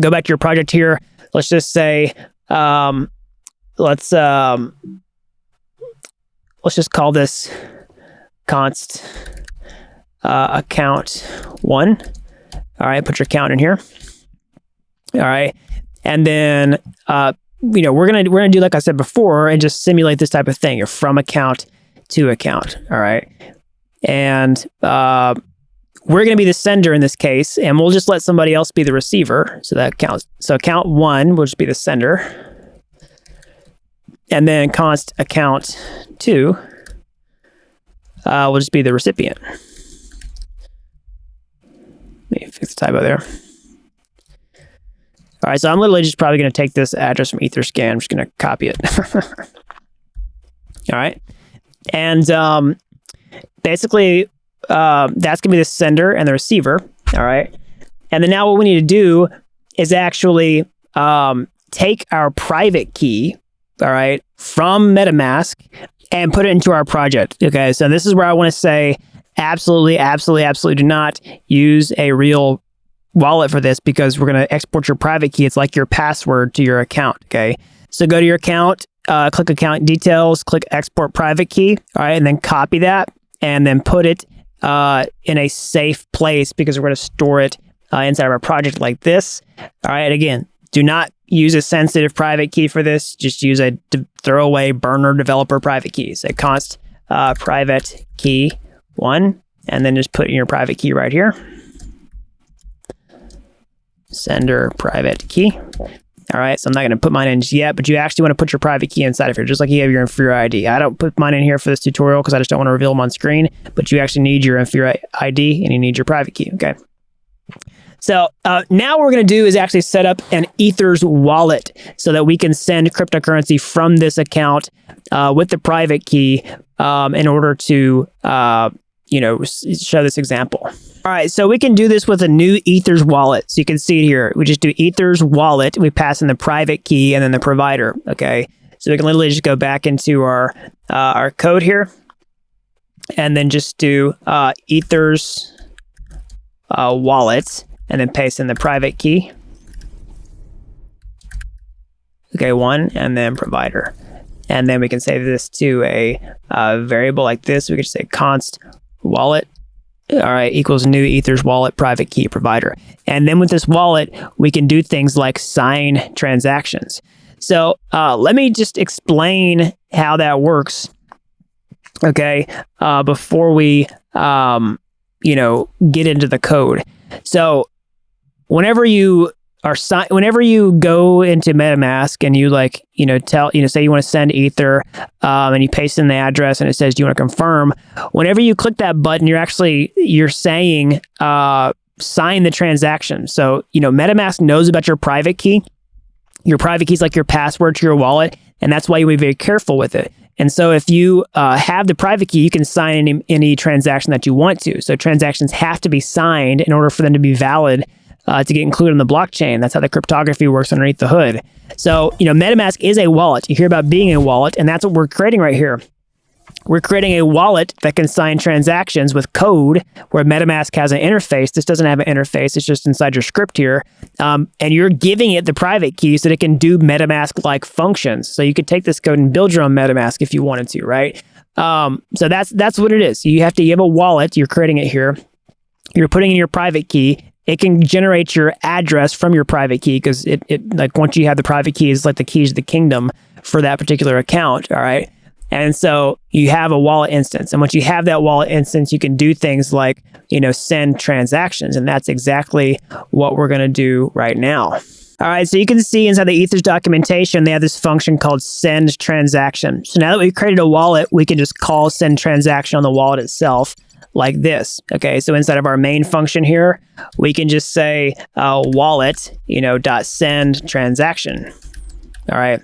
Go back to your project here. Let's just say, let's just call this const account 1. All right, put your account in here. All right, and then we're gonna do like I said before and just simulate this type of thing. You're from account to account. All right, and we're gonna be the sender in this case, and we'll just let somebody else be the receiver. So that counts. So account 1 will just be the sender, and then const account 2 will just be the recipient. Let me fix the typo there. All right, so I'm literally just probably going to take this address from Etherscan. I'm just going to copy it. All right. And basically, that's going to be the sender and the receiver. All right. And then now what we need to do is actually take our private key, all right, from MetaMask and put it into our project. Okay, so this is where I want to say absolutely, absolutely, absolutely do not use a real wallet for this, because we're going to export your private key. It's like your password to your account, okay? So go to your account, click account details, click export private key, all right, and then copy that, and then put it in a safe place, because we're going to store it inside of our project like this. All right, and again, do not use a sensitive private key for this. Just use a throwaway burner developer private key. Say const private key 1, and then just put in your private key right here. Sender private key. All right, so I'm not going to put mine in just yet, but you actually want to put your private key inside of here, just like you have your Infura ID. I don't put mine in here for this tutorial because I just don't want to reveal them on screen, but you actually need your Infura ID and you need your private key, okay? So now what we're going to do is actually set up an Ethers wallet so that we can send cryptocurrency from this account with the private key in order to show this example. All right, so we can do this with a new Ethers wallet. So you can see it here. We just do Ethers wallet. We pass in the private key and then the provider, okay? So we can literally just go back into our code here and then just do Ethers wallet. and then paste in the private key. Okay, 1, and then provider. And then we can save this to a variable like this. We could just say const wallet, all right, equals new Ethers wallet private key provider. And then with this wallet, we can do things like sign transactions. So let me just explain how that works, okay, before we, get into the code. So whenever you go into MetaMask and you say you want to send Ether, and you paste in the address and it says, do you want to confirm? Whenever you click that button, you're saying, sign the transaction. So, MetaMask knows about your private key. Your private key is like your password to your wallet, and that's why you want to be very careful with it. And so if you have the private key, you can sign any transaction that you want to. So transactions have to be signed in order for them to be valid to get included in the blockchain. That's how the cryptography works underneath the hood. So, MetaMask is a wallet. You hear about being a wallet, and that's what we're creating right here. We're creating a wallet that can sign transactions with code where MetaMask has an interface. This doesn't have an interface. It's just inside your script here. And you're giving it the private key so that it can do MetaMask-like functions. So you could take this code and build your own MetaMask if you wanted to, right? So that's what it is. You have a wallet. You're creating it here. You're putting in your private key. It can generate your address from your private key because once you have the private key, it's like the keys to the kingdom for that particular account, all right? And so you have a wallet instance. And once you have that wallet instance, you can do things like, send transactions. And that's exactly what we're going to do right now. All right, so you can see inside the Ethers documentation, they have this function called send transaction. So now that we've created a wallet, we can just call send transaction on the wallet itself like this. Okay, so inside of our main function here, we can just say wallet, dot send transaction. All right.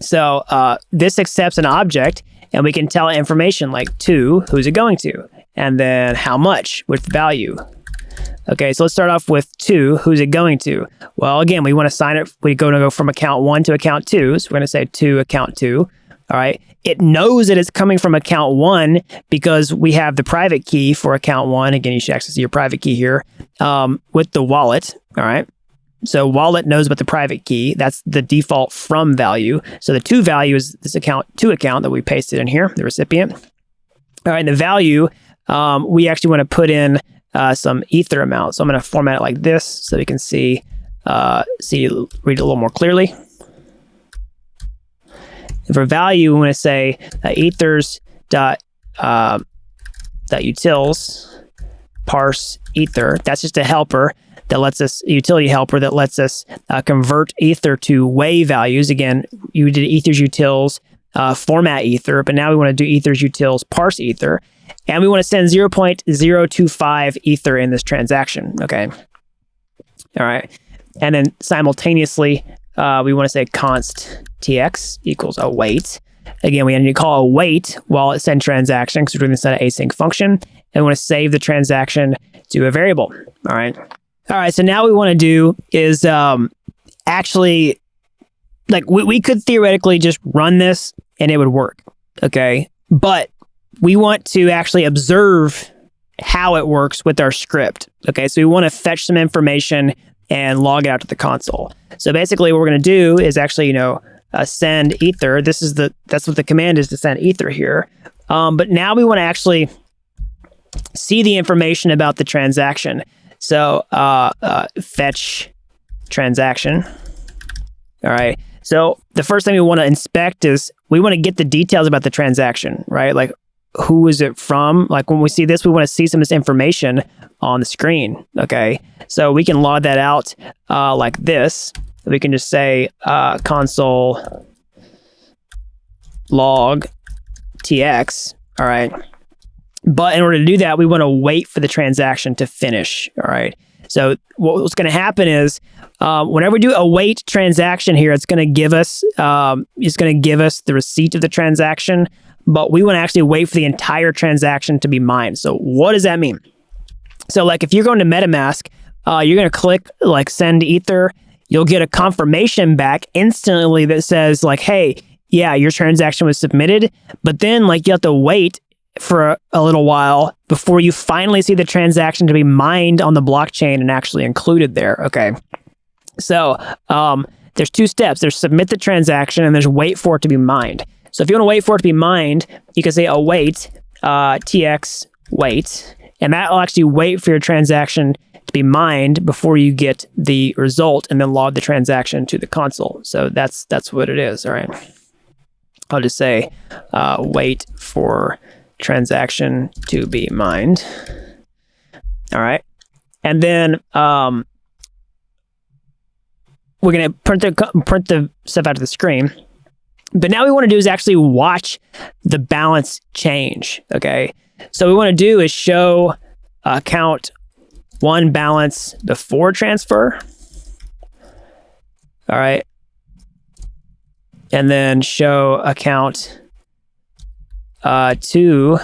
So this accepts an object, and we can tell it information like to, who's it going to, and then how much with value. Okay, so let's start off with to, who's it going to? Well, again, we want to sign it. We're going to go from account 1 to account 2. So we're going to say to account 2. All right. It knows that it's coming from account 1 because we have the private key for account 1. Again, you should access your private key here with the wallet. All right. So wallet knows about the private key. That's the default from value. So the to value is this account 2 account that we pasted in here, the recipient. All right. And the value, we actually want to put in some Ether amount. So I'm going to format it like this so we can read it a little more clearly. And for value, we want to say ethers.utils parse ether. That's just a helper that lets us, utility helper that lets us convert ether to way values. Again, you did ethers utils format ether, but now we want to do ethers utils parse ether. And we want to send 0.025 ether in this transaction. Okay. All right. And then simultaneously, we want to say const tx equals await. Again, we need to call await while it sends transaction because we're doing this in an async function. And we want to save the transaction to a variable. All right. All right. So now what we want to do is actually, we could theoretically just run this and it would work. Okay. But we want to actually observe how it works with our script. Okay. So we want to fetch some information and log it out to the console. So basically what we're going to do is actually, send ether. That's what the command is, to send ether here. But now we want to actually see the information about the transaction. So fetch transaction. All right. So the first thing we want to inspect is we want to get the details about the transaction, right? Like who is it from? Like when we see this, we want to see some of this information on the screen. Okay. So we can log that out like this. We can just say console log tx. All right. But in order to do that, we want to wait for the transaction to finish. All right. So what's going to happen is whenever we do await transaction here, it's going to give us the receipt of the transaction, but we want to actually wait for the entire transaction to be mined. So what does that mean? So like if you're going to MetaMask, you're going to click like send ether. You'll get a confirmation back instantly that says like, hey, yeah, your transaction was submitted. But then like you have to wait for a little while before you finally see the transaction to be mined on the blockchain and actually included there. Okay. So there's two steps. There's submit the transaction and there's wait for it to be mined. So if you want to wait for it to be mined, you can say await tx wait, and that will actually wait for your transaction to be mined before you get the result and then log the transaction to the console. So that's what it is. All right. I'll just say wait for transaction to be mined. All right. And then we're going to print the stuff out of the screen. But now what we want to do is actually watch the balance change. Okay. So what we want to do is show account 1 balance before transfer. All right. And then show account 2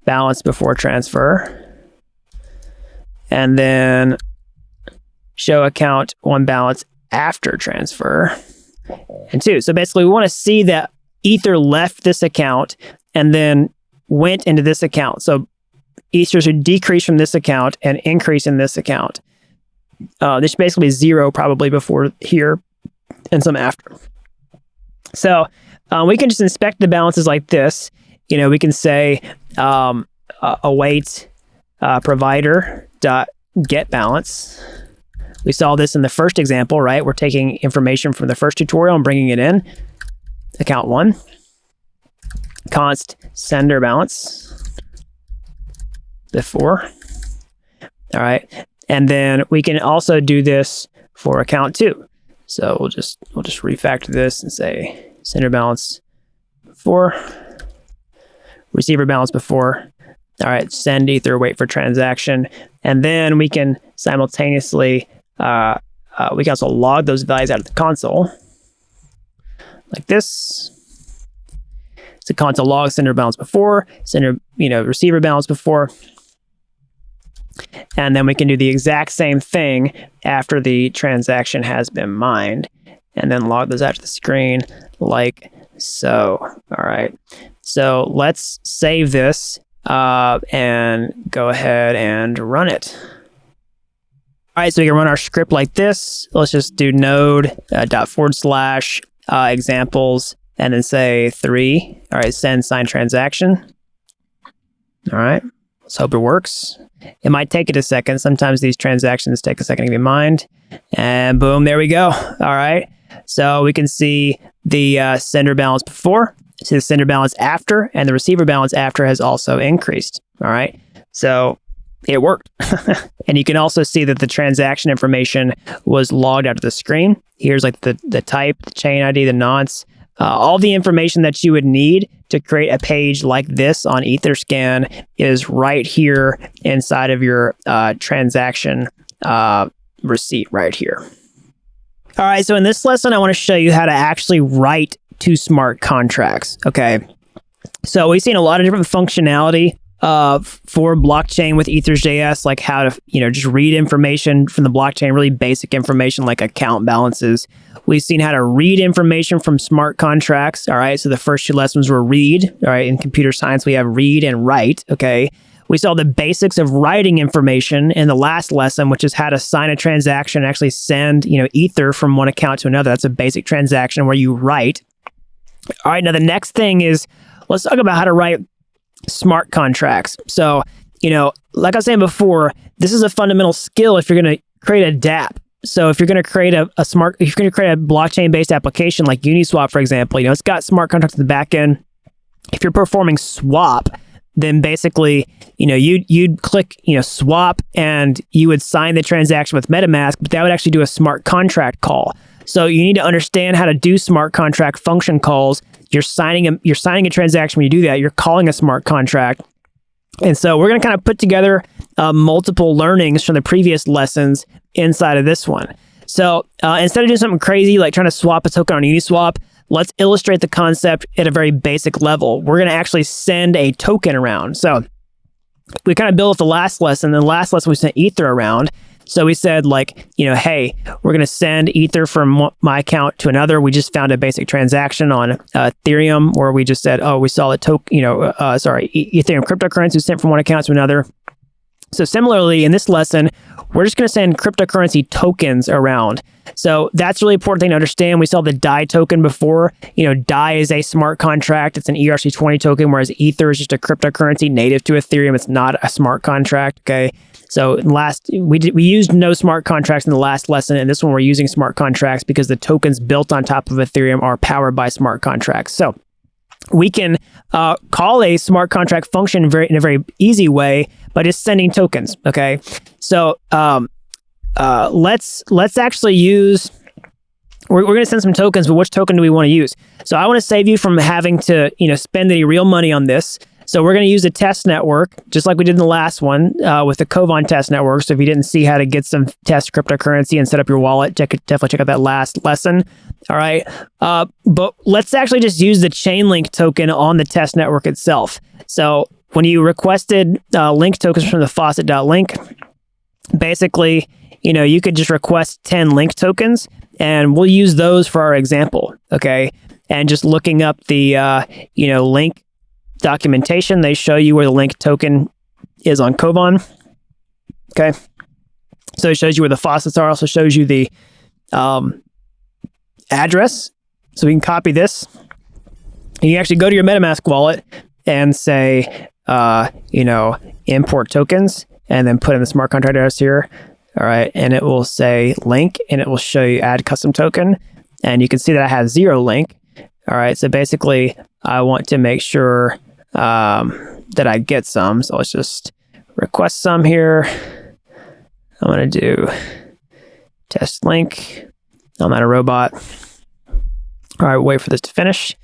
balance before transfer. And then show account 1 balance after transfer. And 2. So basically we want to see that Ether left this account and then went into this account. So Ether should decrease from this account and increase in this account. This should basically be 0 probably before here and some after. So we can just inspect the balances like this. You know, we can say await provider dot get balance. We saw this in the first example, right? We're taking information from the first tutorial and bringing it in. Account 1, const sender balance before. All right, and then we can also do this for account 2. So we'll just refactor this and say sender balance before, receiver balance before. All right, send Ether, wait for transaction, and then we can simultaneously we can also log those values out of the console like this. So console log sender balance before, sender receiver balance before, and then we can do the exact same thing after the transaction has been mined, and then log those out to the screen like so. All right, so let's save this and go ahead and run it. All right, so we can run our script like this. Let's just do node / examples and then say 3. All right, send signed transaction. All right, let's hope it works. It might take it a second. Sometimes these transactions take a second to be mined. And boom, there we go. All right, so we can see the sender balance before, see the sender balance after, and the receiver balance after has also increased. All right, so it worked. And you can also see that the transaction information was logged out of the screen. Here's like the type, the chain ID, the nonce, all the information that you would need to create a page like this on Etherscan is right here inside of your transaction receipt right here. All right, so in this lesson, I want to show you how to actually write to smart contracts. Okay, so we've seen a lot of different functionality for blockchain with Ethers.js, like how to, just read information from the blockchain, really basic information like account balances. We've seen how to read information from smart contracts. All right. So the first 2 lessons were read. All right. In computer science, we have read and write. Okay. We saw the basics of writing information in the last lesson, which is how to sign a transaction and actually send, Ether from one account to another. That's a basic transaction where you write. All right. Now the next thing is, let's talk about how to write smart contracts. So, like I was saying before, this is a fundamental skill if you're going to create a Dapp. So if you're going to create if you're going to create a blockchain-based application like Uniswap, for example, it's got smart contracts in the back end. If you're performing swap, then basically, you'd click, swap, and you would sign the transaction with MetaMask, but that would actually do a smart contract call. So you need to understand how to do smart contract function calls. You're signing a transaction when you do that. You're calling a smart contract. And so we're going to kind of put together multiple learnings from the previous lessons inside of this one. So instead of doing something crazy like trying to swap a token on Uniswap, let's illustrate the concept at a very basic level. We're going to actually send a token around. So we kind of built the last lesson. In the last lesson, we sent Ether around. So we said like, hey, we're going to send Ether from my account to another. We just found a basic transaction on Ethereum where we just said, oh, we saw a Ethereum cryptocurrency sent from one account to another. So similarly, in this lesson, we're just going to send cryptocurrency tokens around. So that's a really important thing to understand. We saw the DAI token before. DAI is a smart contract. It's an ERC20 token, whereas Ether is just a cryptocurrency native to Ethereum. It's not a smart contract, okay? So we used no smart contracts in the last lesson, and this one we're using smart contracts because the tokens built on top of Ethereum are powered by smart contracts. So we can call a smart contract function in a very easy way by just sending tokens, okay? So let's actually use, we're going to send some tokens, but which token do we want to use? So I want to save you from having to spend any real money on this. So we're going to use a test network, just like we did in the last one with the Kovan test network. So if you didn't see how to get some test cryptocurrency and set up your wallet, definitely check out that last lesson. All right. But let's actually just use the Chainlink token on the test network itself. So when you requested link tokens from the faucet.link, basically, you could just request 10 link tokens and we'll use those for our example. Okay. And just looking up the, link documentation, they show you where the link token is on Kovan. Okay. So it shows you where the faucets are, also shows you the address. So we can copy this. And you actually go to your MetaMask wallet and say, import tokens, and then put in the smart contract address here. All right. And it will say link, and it will show you add custom token. And you can see that I have 0 link. All right. So basically, I want to make sure that I get some. So let's just request some here. I'm going to do test link. I'm not a robot. All right, wait for this to finish.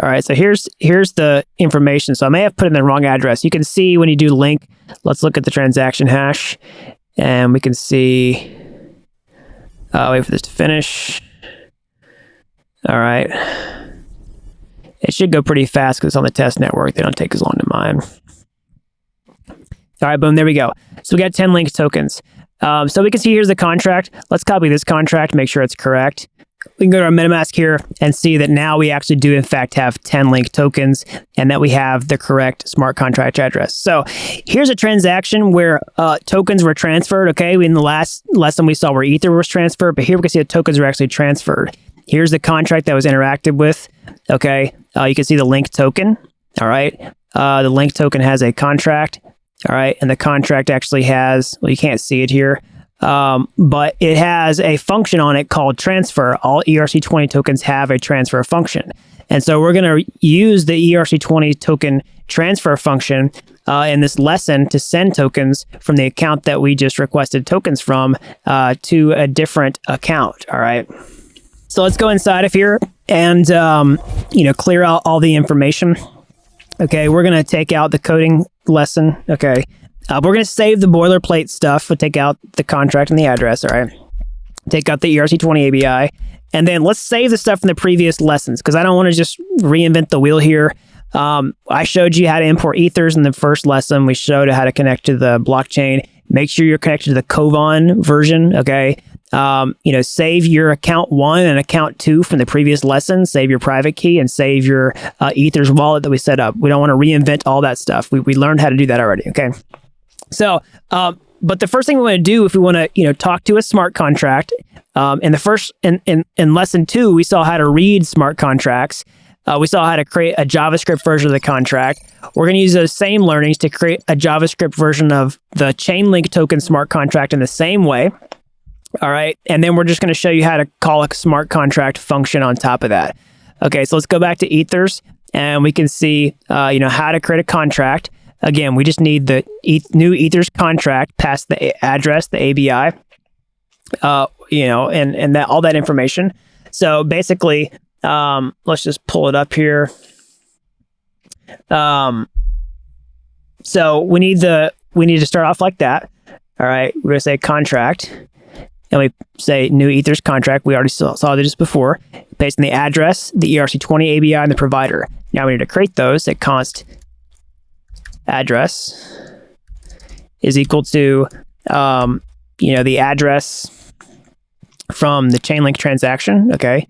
All right, so here's the information. So I may have put in the wrong address. You can see when you do link, let's look at the transaction hash, and we can see, wait for this to finish. All right. It should go pretty fast because it's on the test network. They don't take as long to mine. All right, boom, there we go. So we got 10 link tokens. So we can see here's the contract. Let's copy this contract, make sure it's correct. We can go to our MetaMask here and see that now we actually do in fact have 10 link tokens and that we have the correct smart contract address. So here's a transaction where tokens were transferred, okay? In the last lesson we saw where Ether was transferred, but here we can see the tokens were actually transferred. Here's the contract that was interacted with, okay? You can see the link token, all right? The link token has a contract, all right? And the contract actually has, well, you can't see it here, but it has a function on it called transfer. All ERC20 tokens have a transfer function. And so we're going to use the ERC20 token transfer function in this lesson to send tokens from the account that we just requested tokens from to a different account, all right? So let's go inside of here and, clear out all the information. Okay, we're going to take out the coding lesson. Okay, we're going to save the boilerplate stuff. We'll take out the contract and the address, all right? Take out the ERC20 ABI. And then let's save the stuff from the previous lessons because I don't want to just reinvent the wheel here. I showed you how to import ethers in the first lesson. We showed how to connect to the blockchain. Make sure you're connected to the Kovan version, okay? Save your account 1 and account 2 from the previous lesson, save your private key, and save your Ethers wallet that we set up. We don't want to reinvent all that stuff. We learned how to do that already, okay? So, but the first thing we want to do if we want to, talk to a smart contract, in lesson 2, we saw how to read smart contracts. We saw how to create a JavaScript version of the contract. We're going to use those same learnings to create a JavaScript version of the Chainlink token smart contract in the same way. All right. And then we're just going to show you how to call a smart contract function on top of that. Okay. So let's go back to Ethers and we can see, how to create a contract. Again, we just need the new Ethers contract past the address, the ABI, and that all that information. So basically, let's just pull it up here. So we need to start off like that. All right. We're going to say contract. And we say new Ethers contract. We already saw this before. Paste in the address, the ERC20 ABI, and the provider. Now we need to create those at const address is equal to the address from the chain link transaction. Okay.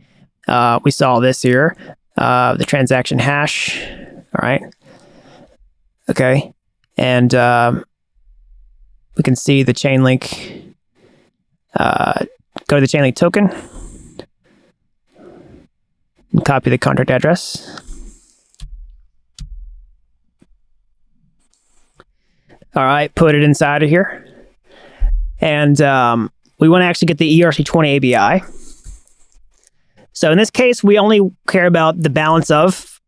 We saw this here, the transaction hash. All right. Okay. And we can see the chain link, go to the chain link token and copy the contract address. All right, put it inside of here. And we want to actually get the ERC20 ABI. So in this case, we only care about the balance of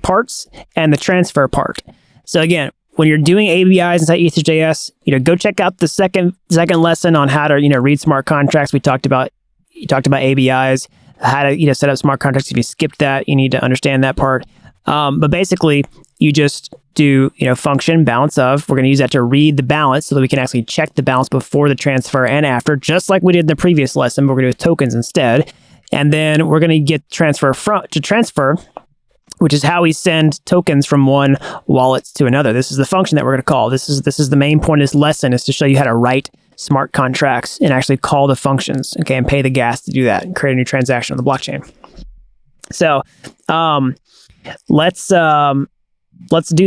parts and the transfer part. So again, when you're doing ABIs inside Ethers.js, go check out the second lesson on how to read smart contracts. You talked about ABIs, how to set up smart contracts. If you skipped that, you need to understand that part. But basically, you just do function balance of. We're going to use that to read the balance so that we can actually check the balance before the transfer and after, just like we did in the previous lesson. But we're going to do tokens instead, and then we're going to get transfer to transfer, which is how we send tokens from one wallet to another. This is the function that we're going to call. This is the main point of this lesson, is to show you how to write smart contracts and actually call the functions, okay, and pay the gas to do that and create a new transaction on the blockchain. So let's do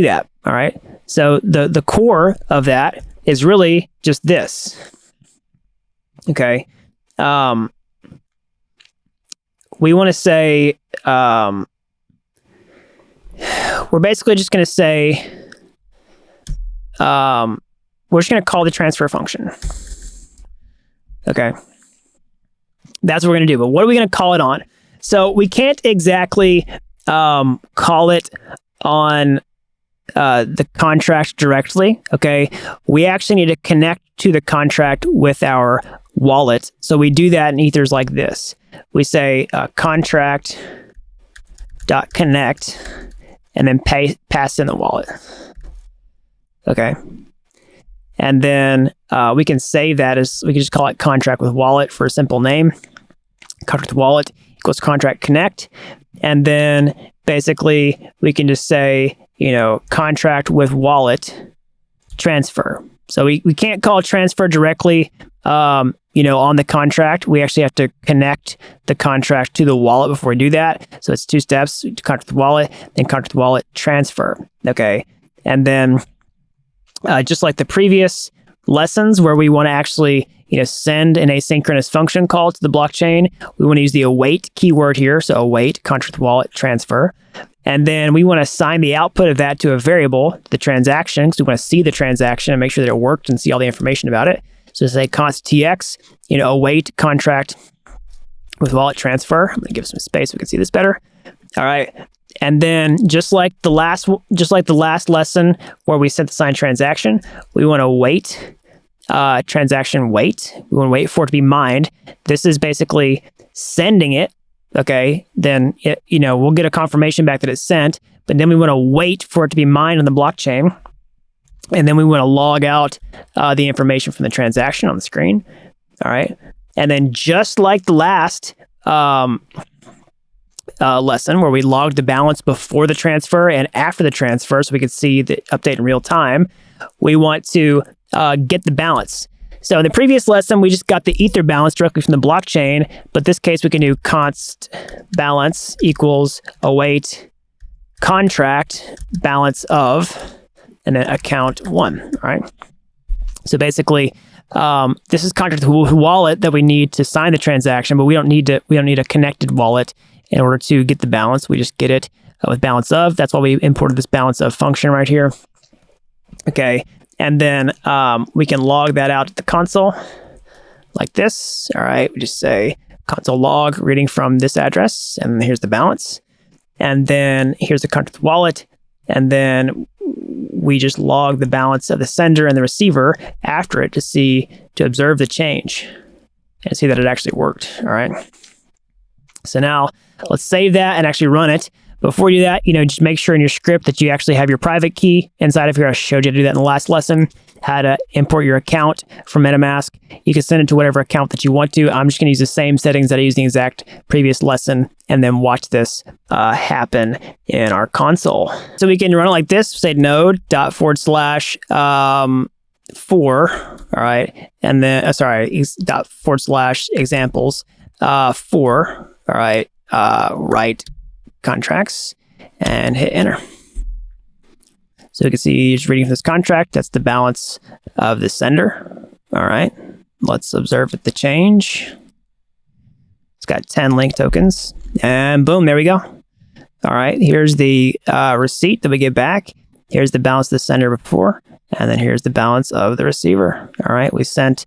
that. All right. So the core of that is really just this. Okay. We want to say, we're basically just going to say, we're just going to call the transfer function. Okay. That's what we're going to do. But what are we going to call it on? So we can't exactly call it on the contract directly. Okay. We actually need to connect to the contract with our wallet. So we do that in Ethers like this. We say contract.connect and then pass in the wallet. Okay. And then we can save that as, we can just call it contract with wallet for a simple name. Contract with wallet equals contract connect. And then basically we can just say, contract with wallet transfer. So we can't call transfer directly, on the contract. We actually have to connect the contract to the wallet before we do that. So it's 2 steps: contract with wallet, then contract with wallet transfer. Okay. And then just like the previous lessons where we want to actually, send an asynchronous function call to the blockchain, we want to use the await keyword here. So await, contract with wallet transfer. And then we want to assign the output of that to a variable, the transaction, because we want to see the transaction and make sure that it worked and see all the information about it. So say const tx, await contract with wallet transfer. I'm going to give some space so we can see this better. All right. And then just like the last lesson where we set the signed transaction, we want to wait, transaction wait. We want to wait for it to be mined. This is basically sending it. Okay, then we'll get a confirmation back that it's sent, but then we want to wait for it to be mined on the blockchain, and then we want to log out the information from the transaction on the screen. All right, and then just like the last lesson where we logged the balance before the transfer and after the transfer, so we could see the update in real time, we want to get the balance. So in the previous lesson, we just got the Ether balance directly from the blockchain, but this case we can do const balance equals await contract balance of, and then account 1, all right? So basically, this is contract with wallet that we need to sign the transaction, but we don't need a connected wallet in order to get the balance. We just get it with balance of. That's why we imported this balance of function right here. Okay. And then we can log that out to the console like this. All right, we just say console log reading from this address, and here's the balance. And then here's the contract wallet. And then we just log the balance of the sender and the receiver after it to observe the change and see that it actually worked. All right. So now let's save that and actually run it. Before you do that, just make sure in your script that you actually have your private key inside of here. I showed you how to do that in the last lesson, how to import your account from MetaMask. You can send it to whatever account that you want to. I'm just going to use the same settings that I used in the exact previous lesson, and then watch this happen in our console. So we can run it like this, say node./ for, all right, and then, dot / examples for, all right, write contracts, and hit enter. So you can see just reading from this contract, that's the balance of the sender. All right, let's observe the change. It's got 10 link tokens, and boom, there we go. All right, here's the receipt that we get back. Here's the balance of the sender before, and then here's the balance of the receiver. All right, we sent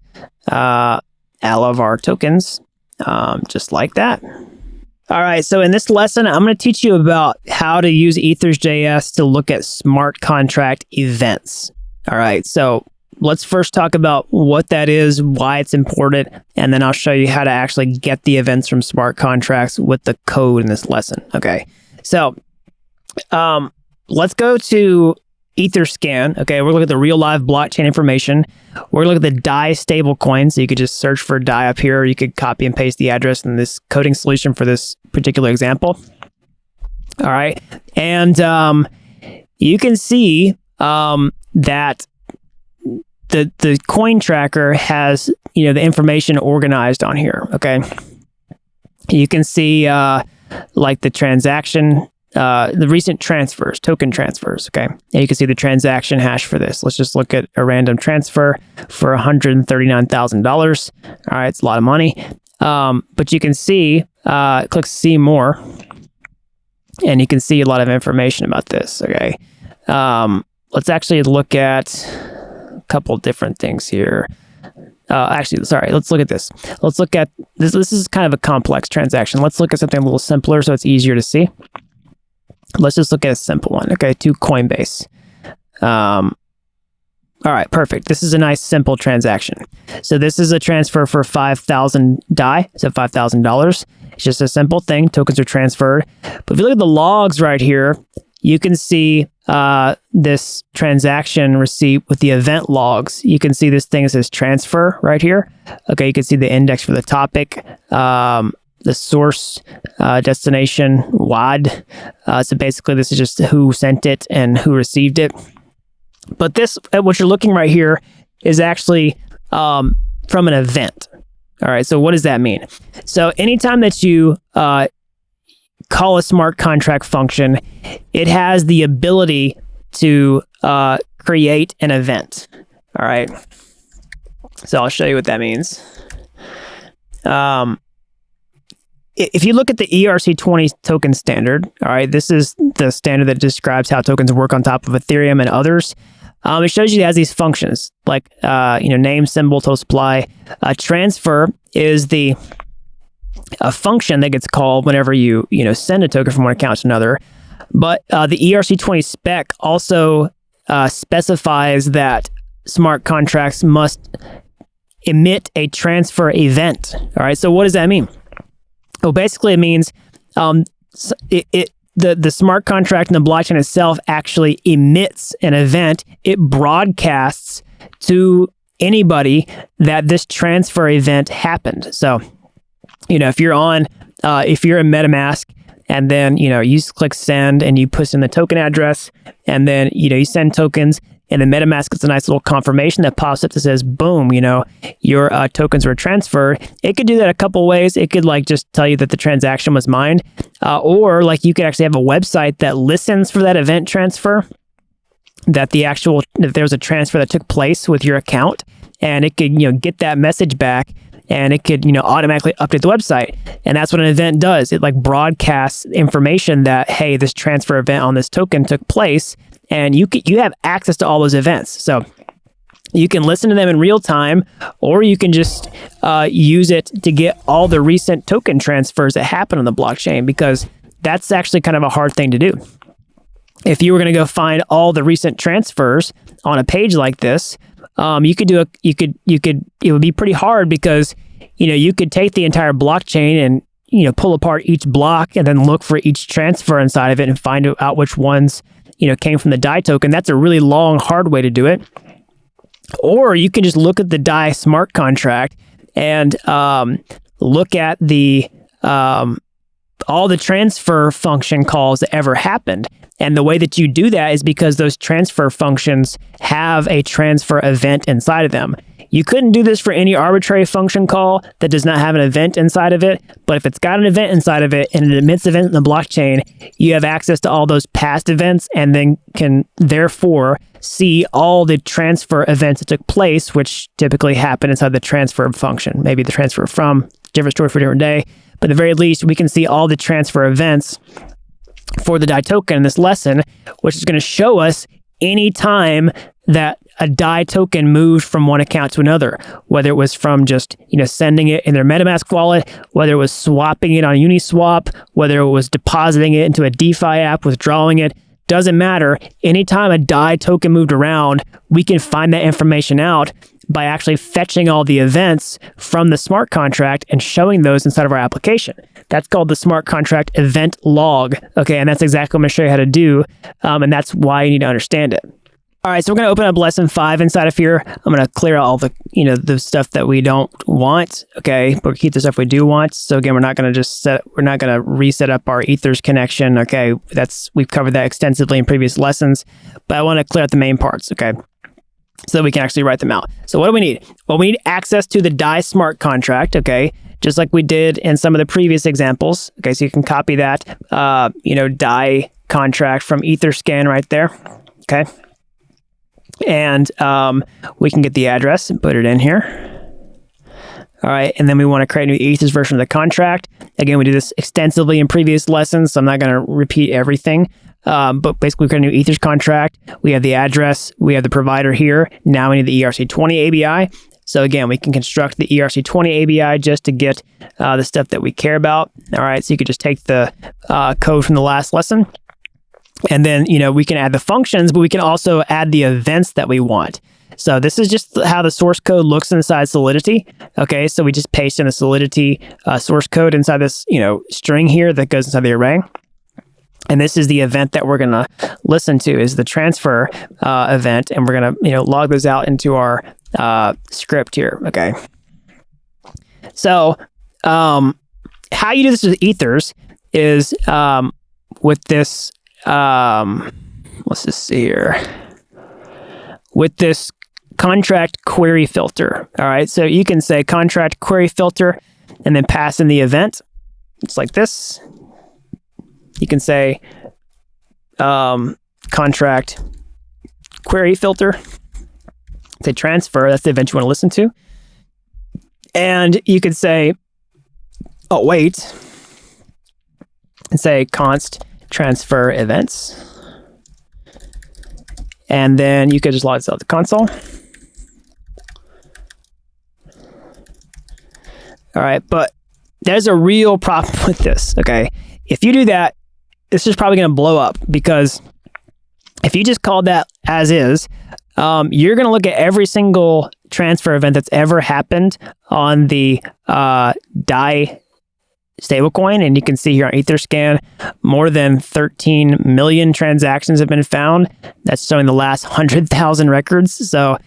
all of our tokens just like that. All right, so in this lesson, I'm going to teach you about how to use Ethers.js to look at smart contract events. All right, so let's first talk about what that is, why it's important, and then I'll show you how to actually get the events from smart contracts with the code in this lesson. Okay, so let's go to Etherscan. Okay, we're looking at the real live blockchain information. We're looking at the DAI stablecoin. So you could just search for DAI up here. You could copy and paste the address in this coding solution for this particular example. All right, and you can see that the coin tracker has the information organized on here. Okay, you can see like the transaction. The recent transfers, token transfers, okay? And you can see the transaction hash for this. Let's just look at a random transfer for $139,000. All right, it's a lot of money. But you can see, click see more, and you can see a lot of information about this, okay? Let's actually look at a couple different things here. Let's look at this. Let's look at this. This is kind of a complex transaction. Let's look at something a little simpler so it's easier to see. Let's just look at a simple one, okay, to Coinbase. All right, perfect. This is a nice, simple transaction. So this is a transfer for 5,000 DAI, so $5,000. It's just a simple thing. Tokens are transferred. But if you look at the logs right here, you can see this transaction receipt with the event logs. You can see this thing that says transfer right here. Okay, you can see the index for the topic, the source, destination, WAD. So basically this is just who sent it and who received it. But this, what you're looking right here, is actually from an event. All right, so what does that mean? So anytime that you call a smart contract function, it has the ability to create an event. All right, so I'll show you what that means. If you look at the ERC20 token standard, all right, this is the standard that describes how tokens work on top of Ethereum and others. It shows you it has these functions like name, symbol, total supply. Transfer is a function that gets called whenever you send a token from one account to another. But the ERC20 spec also specifies that smart contracts must emit a transfer event. All right, so what does that mean? Well, basically it means the smart contract and the blockchain itself actually emits an event. It broadcasts to anybody that this transfer event happened. So, if you're in MetaMask and then, you click send and you push in the token address and then, you send tokens, and then MetaMask gets a nice little confirmation that pops up that says, boom, your tokens were transferred. It could do that a couple ways. It could just tell you that the transaction was mined, or you could actually have a website that listens for that event transfer, that there's a transfer that took place with your account, and it could, get that message back, and it could, automatically update the website. And that's what an event does. It broadcasts information that, hey, this transfer event on this token took place, and you have access to all those events. So you can listen to them in real time, or you can just use it to get all the recent token transfers that happen on the blockchain, because that's actually kind of a hard thing to do. If you were going to go find all the recent transfers on a page like this, it would be pretty hard, because you could take the entire blockchain and pull apart each block and then look for each transfer inside of it and find out which ones came from the DAI token. That's a really long, hard way to do it. Or you can just look at the DAI smart contract and look at the all the transfer function calls that ever happened. And the way that you do that is because those transfer functions have a transfer event inside of them. You couldn't do this for any arbitrary function call that does not have an event inside of it. But if it's got an event inside of it and it emits event in the blockchain, you have access to all those past events and then can therefore see all the transfer events that took place, which typically happen inside the transfer function. Maybe the transfer from, different story for a different day. But at the very least, we can see all the transfer events for the DAI token in this lesson, which is going to show us any time that a DAI token moved from one account to another, whether it was from just, sending it in their MetaMask wallet, whether it was swapping it on Uniswap, whether it was depositing it into a DeFi app, withdrawing it, doesn't matter. Anytime a DAI token moved around, we can find that information out by actually fetching all the events from the smart contract and showing those inside of our application. That's called the smart contract event log. Okay, and that's exactly what I'm going to show you how to do, and that's why you need to understand it. All right, so we're going to open up lesson 5 inside of here. I'm going to clear out all the, the stuff that we don't want. Okay, but keep the stuff we do want. So again, we're not going to reset up our Ethers connection. Okay, we've covered that extensively in previous lessons, but I want to clear out the main parts. Okay, so that we can actually write them out. So what do we need? Well, we need access to the DAI smart contract. Okay, just like we did in some of the previous examples. Okay, so you can copy that, DAI contract from Etherscan right there. Okay. And we can get the address and put it in here. All right, and then we want to create a new Ethers version of the contract. Again, we do this extensively in previous lessons, so I'm not going to repeat everything. But basically, we create a new Ethers contract. We have the address. We have the provider here. Now we need the ERC20 ABI. So again, we can construct the ERC20 ABI just to get the stuff that we care about. All right, so you could just take the code from the last lesson. And then, we can add the functions, but we can also add the events that we want. So this is just how the source code looks inside Solidity. Okay, so we just paste in the Solidity source code inside this, string here that goes inside the array. And this is the event that we're going to listen to, is the transfer event. And we're going to, log those out into our script here. Okay. So how you do this with Ethers is with this, let's just see here, with this contract query filter. All right, so you can say contract query filter and then pass in the event. It's like this. You can say contract query filter, say transfer, that's the event you want to listen to. And you could say, oh, wait, and say const transfer events. And then you could just log this out the console. All right, but there's a real problem with this, okay? If you do that, this is probably going to blow up, because if you just called that as is, you're going to look at every single transfer event that's ever happened on the DAI stablecoin, and you can see here on Etherscan, more than 13 million transactions have been found. That's showing the last 100,000 records. So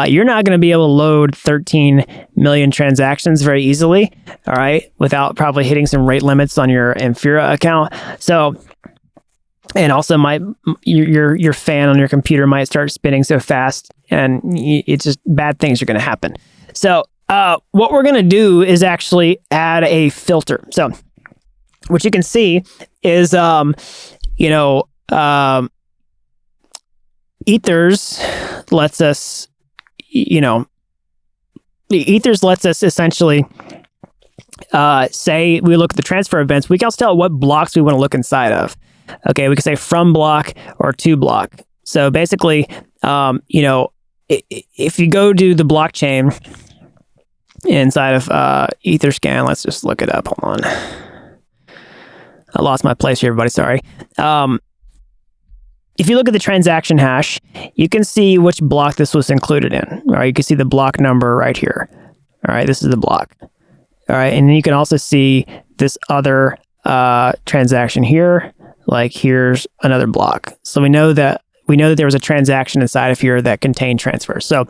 you're not going to be able to load 13 million transactions very easily, all right, without probably hitting some rate limits on your Infura account. So, and also your fan on your computer might start spinning so fast, and it's just bad things are going to happen. So what we're going to do is actually add a filter. So what you can see is, Ethers lets us, Ethers lets us essentially say we look at the transfer events. We can also tell what blocks we want to look inside of. Okay, we can say from block or to block. So basically, if you go to the blockchain inside of Etherscan, let's just look it up. Hold on. I lost my place here, everybody. Sorry. If you look at the transaction hash, you can see which block this was included in. All right, you can see the block number right here. All right, this is the block. All right, and then you can also see this other transaction here. Like here's another block. So we know that there was a transaction inside of here that contained transfers. So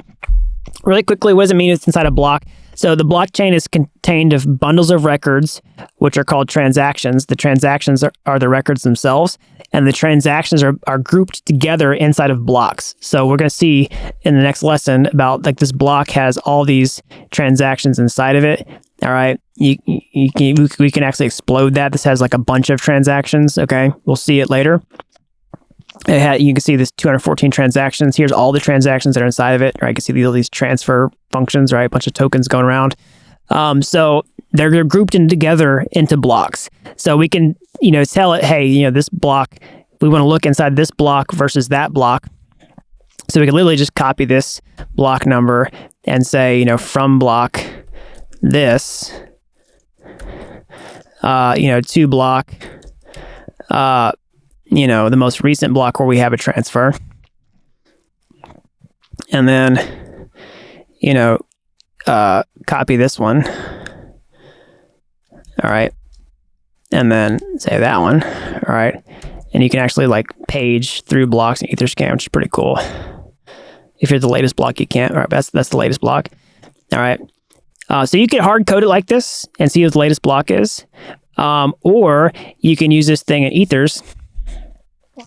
really quickly, what does it mean it's inside a block? So the blockchain is contained of bundles of records, which are called transactions. The transactions are the records themselves, and the transactions are grouped together inside of blocks. So we're going to see in the next lesson about like this block has all these transactions inside of it. All right, we can actually explode that. This has like a bunch of transactions. Okay, we'll see it later. You can see this 214 transactions. Here's all the transactions that are inside of it. Right, you can see all these transfer functions. Right, a bunch of tokens going around. So they're grouped in together into blocks. So we can tell it, hey, this block, we want to look inside this block versus that block. So we can literally just copy this block number and say, from block this, to block, the most recent block where we have a transfer. And then, copy this one. All right. And then say that one. All right. And you can actually like page through blocks in Etherscan, which is pretty cool. If you're the latest block, you can't. All right. That's the latest block. All right. So you can hard code it like this and see what the latest block is. Or you can use this thing in Ethers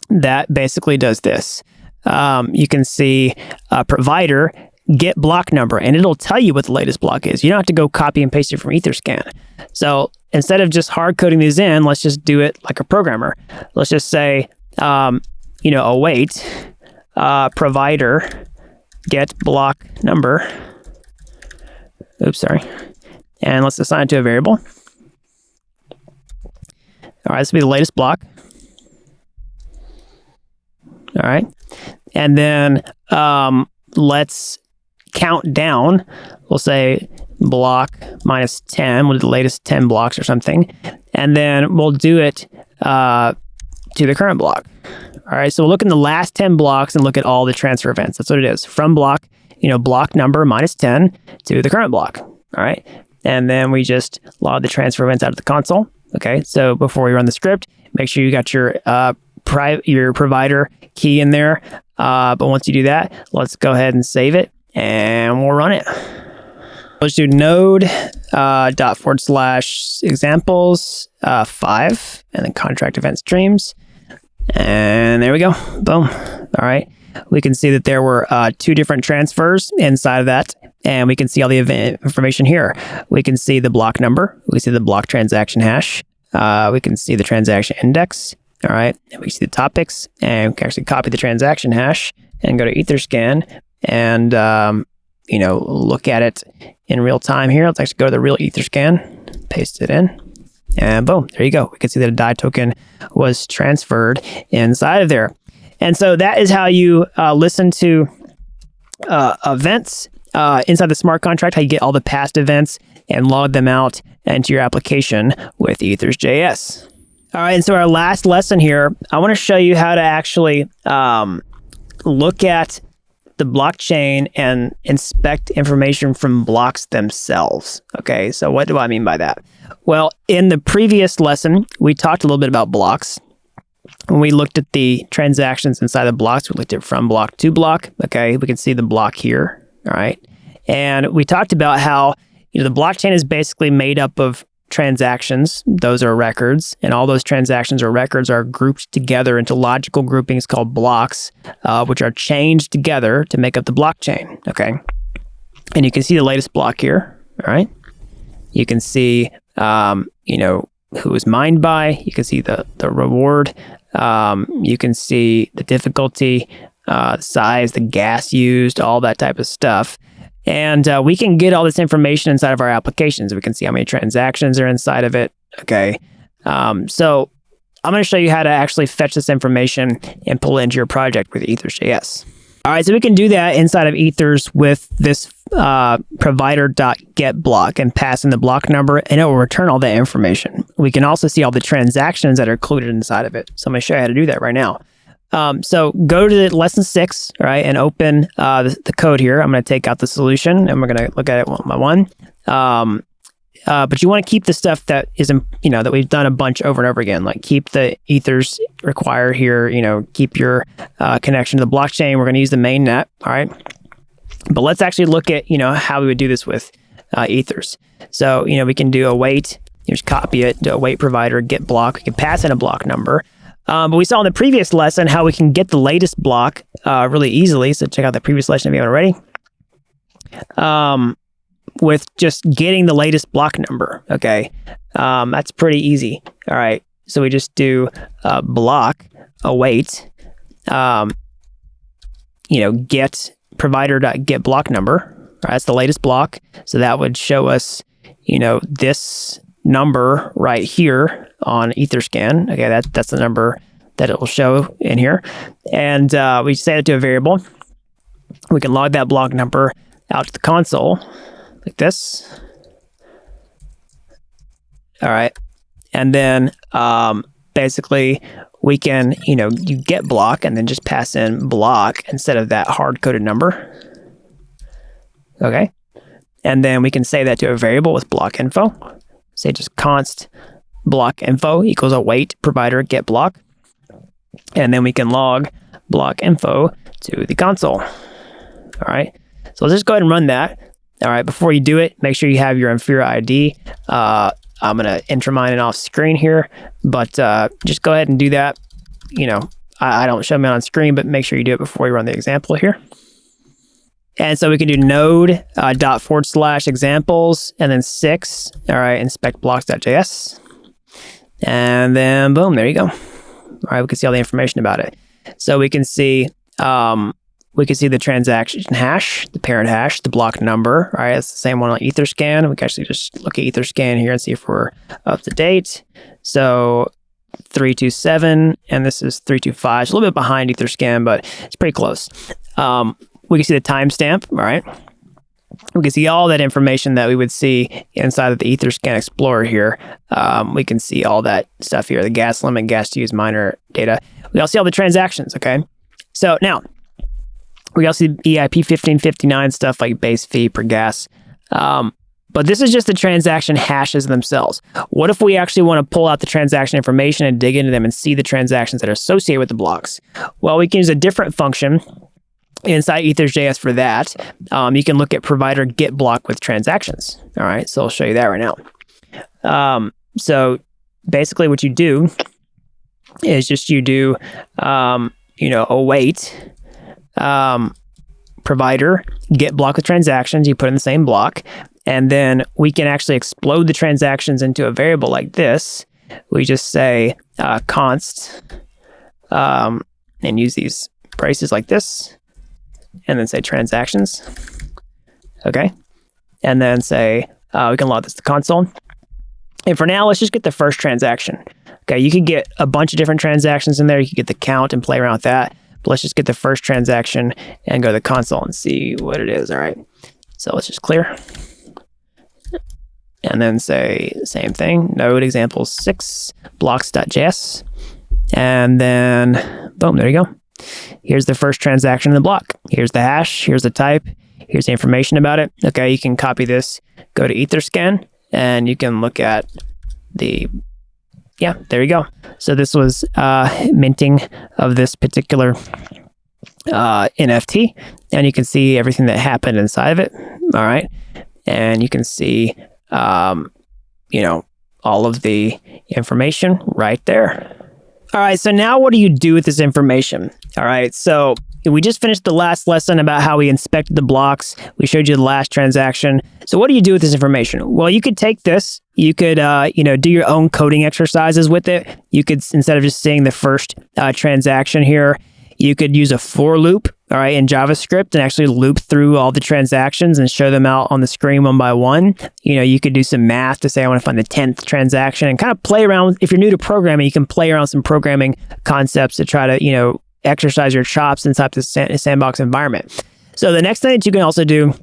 that basically does this. You can see provider get block number, and it'll tell you what the latest block is. You don't have to go copy and paste it from Etherscan. So instead of just hard coding these in, let's just do it like a programmer. Let's just say, await provider get block number. Oops, sorry. And let's assign it to a variable. All right, this will be the latest block. All right. And then let's count down. We'll say block minus 10. We'll do the latest 10 blocks or something. And then we'll do it to the current block. All right. So we'll look in the last 10 blocks and look at all the transfer events. That's what it is. From block, block number minus 10 to the current block. All right. And then we just log the transfer events out of the console. Okay. So before we run the script, make sure you got your provider key in there. But once you do that, let's go ahead and save it and we'll run it. Let's do node ./examples 5 and then contract event streams. And there we go. Boom. All right. We can see that there were 2 different transfers inside of that. And we can see all the event information here. We can see the block number. We can see the block transaction hash. We can see the transaction index. All right. And we can see the topics. And we can actually copy the transaction hash and go to Etherscan and, look at it in real time here. Let's actually go to the real Etherscan, paste it in. And boom, there you go. We can see that a DAI token was transferred inside of there. And so that is how you listen to events inside the smart contract, how you get all the past events and log them out into your application with Ethers.js. All right, and so our last lesson here, I want to show you how to actually look at the blockchain and inspect information from blocks themselves. Okay, so what do I mean by that? Well, in the previous lesson, we talked a little bit about blocks. When we looked at the transactions inside the blocks, we looked at from block to block. Okay, we can see the block here. All right, and we talked about how the blockchain is basically made up of transactions. Those are records, and all those transactions or records are grouped together into logical groupings called blocks, which are chained together to make up the blockchain. Okay, and you can see the latest block here. All right, you can see who was mined by. You can see the reward. You can see the difficulty, the size, the gas used, all that type of stuff. And we can get all this information inside of our applications. We can see how many transactions are inside of it. Okay. So I'm going to show you how to actually fetch this information and pull it into your project with Ethers.js. All right. So we can do that inside of Ethers with this provider.get block and pass in the block number, and it will return all that information. We can also see all the transactions that are included inside of it. So I'm going to show you how to do that right now. So go to lesson 6, right, and open the code here. I'm going to take out the solution, and we're going to look at it one by one. But you want to keep the stuff that is, that we've done a bunch over and over again. Like keep the Ethers required here. Keep your connection to the blockchain. We're going to use the mainnet. All right. But let's actually look at how we would do this with ethers. So, we can do await, just copy it, do await provider, get block. We can pass in a block number. But we saw in the previous lesson how we can get the latest block really easily. So check out the previous lesson if you haven't already. With just getting the latest block number, okay? That's pretty easy. All right, so we just do block await, get provider.get block number. All right, that's the latest block. So that would show us, this number right here on Etherscan. Okay, that's the number that it will show in here. And we set it to a variable. We can log that block number out to the console like this. All right. And then basically we can, you get block and then just pass in block instead of that hard-coded number. Okay. And then we can save that to a variable with block info. Say just const block info equals await provider get block. And then we can log block info to the console. All right. So let's just go ahead and run that. All right. Before you do it, make sure you have your Amphira ID. I'm going to enter mine off screen here, but just go ahead and do that. I don't show them on screen, but make sure you do it before you run the example here. And so we can do node ./examples and then 6. All right, inspect blocks.js. And then boom, there you go. All right, we can see all the information about it. So we can see the transaction hash, the parent hash, the block number. All right, it's the same one on Etherscan. We can actually just look at Etherscan here and see if we're up to date. So 327, and this is 325. It's a little bit behind Etherscan, but it's pretty close. We can see the timestamp, all right? We can see all that information that we would see inside of the Etherscan Explorer here. We can see all that stuff here, the gas limit, gas to use miner data. We also see all the transactions, okay? So now, we also see EIP 1559 stuff like base fee per gas. But this is just the transaction hashes themselves. What if we actually want to pull out the transaction information and dig into them and see the transactions that are associated with the blocks? Well, we can use a different function inside Ethers.js for that. You can look at provider get block with transactions. All right, so I'll show you that right now. So basically what you do is just you do, await provider get block with transactions. You put in the same block, and then we can actually explode the transactions into a variable like this. We just say const and use these braces like this, and then say transactions. Okay, and then say we can log this to console. And for now, let's just get the first transaction. Okay, you could get a bunch of different transactions in there. You could get the count and play around with that. But let's just get the first transaction and go to the console and see what it is. All right, so let's just clear. And then say the same thing, node example 6, blocks.js. And then boom, there you go. Here's the first transaction in the block. Here's the hash, here's the type, here's the information about it. Okay, you can copy this, go to Etherscan, and you can look at the, there you go. So this was minting of this particular NFT, and you can see everything that happened inside of it. All right, and you can see, all of the information right there. All right, so now what do you do with this information? All right, so we just finished the last lesson about how we inspected the blocks. We showed you the last transaction. So what do you do with this information? Well, you could take this, you could, do your own coding exercises with it. You could, instead of just seeing the first transaction here, you could use a for loop, all right, in JavaScript and actually loop through all the transactions and show them out on the screen one by one. You could do some math to say, I want to find the 10th transaction and kind of play around. If you're new to programming, you can play around some programming concepts to try to, exercise your chops inside the sandbox environment. So the next thing that you can also do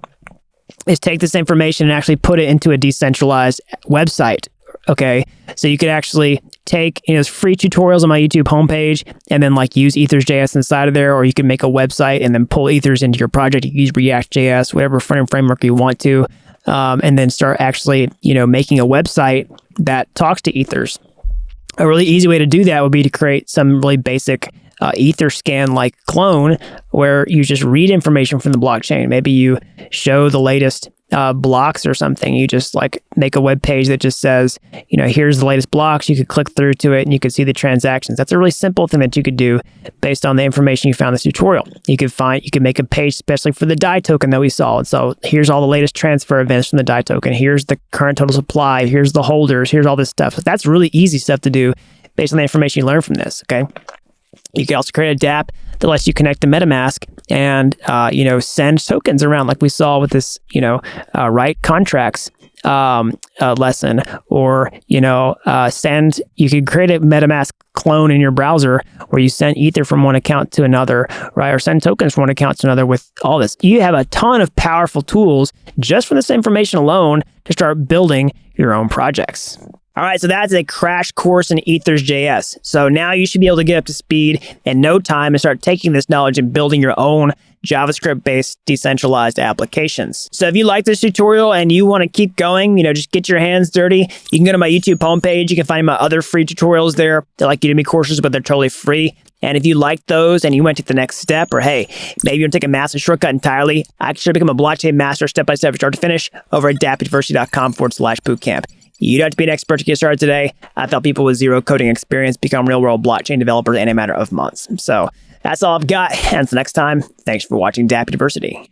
is take this information and actually put it into a decentralized website. Okay, so you could actually take there's free tutorials on my YouTube homepage, and then use Ethers.js inside of there, or you can make a website and then pull Ethers into your project. You use React.js, whatever front-end framework you want to, and then start actually making a website that talks to Ethers. A really easy way to do that would be to create some really basic Etherscan-like clone where you just read information from the blockchain. Maybe you show the latest blocks or something. You just like make a web page that just says, here's the latest blocks. You could click through to it and you could see the transactions. That's a really simple thing that you could do based on the information you found in this tutorial. You could make a page especially for the DAI token that we saw. And so here's all the latest transfer events from the DAI token. Here's the current total supply. Here's the holders. Here's all this stuff. So that's really easy stuff to do based on the information you learn from this. Okay. You can also create a Dapp that lets you connect to MetaMask and, send tokens around like we saw with this, write contracts lesson, or, you could create a MetaMask clone in your browser where you send Ether from one account to another, right? Or send tokens from one account to another with all this. You have a ton of powerful tools just from this information alone to start building your own projects. All right, so that's a crash course in Ethers.js. So now you should be able to get up to speed in no time and start taking this knowledge and building your own JavaScript-based decentralized applications. So if you like this tutorial and you want to keep going, just get your hands dirty, you can go to my YouTube homepage. You can find my other free tutorials there. They're like Udemy courses, but they're totally free. And if you like those and you want to take the next step, or hey, maybe you want to take a massive shortcut entirely, I can become a blockchain master step-by-step from start to finish over at dappuniversity.com/bootcamp. You don't have to be an expert to get started today. I've helped people with zero coding experience become real-world blockchain developers in a matter of months. So that's all I've got. And until next time, thanks for watching Dapp University.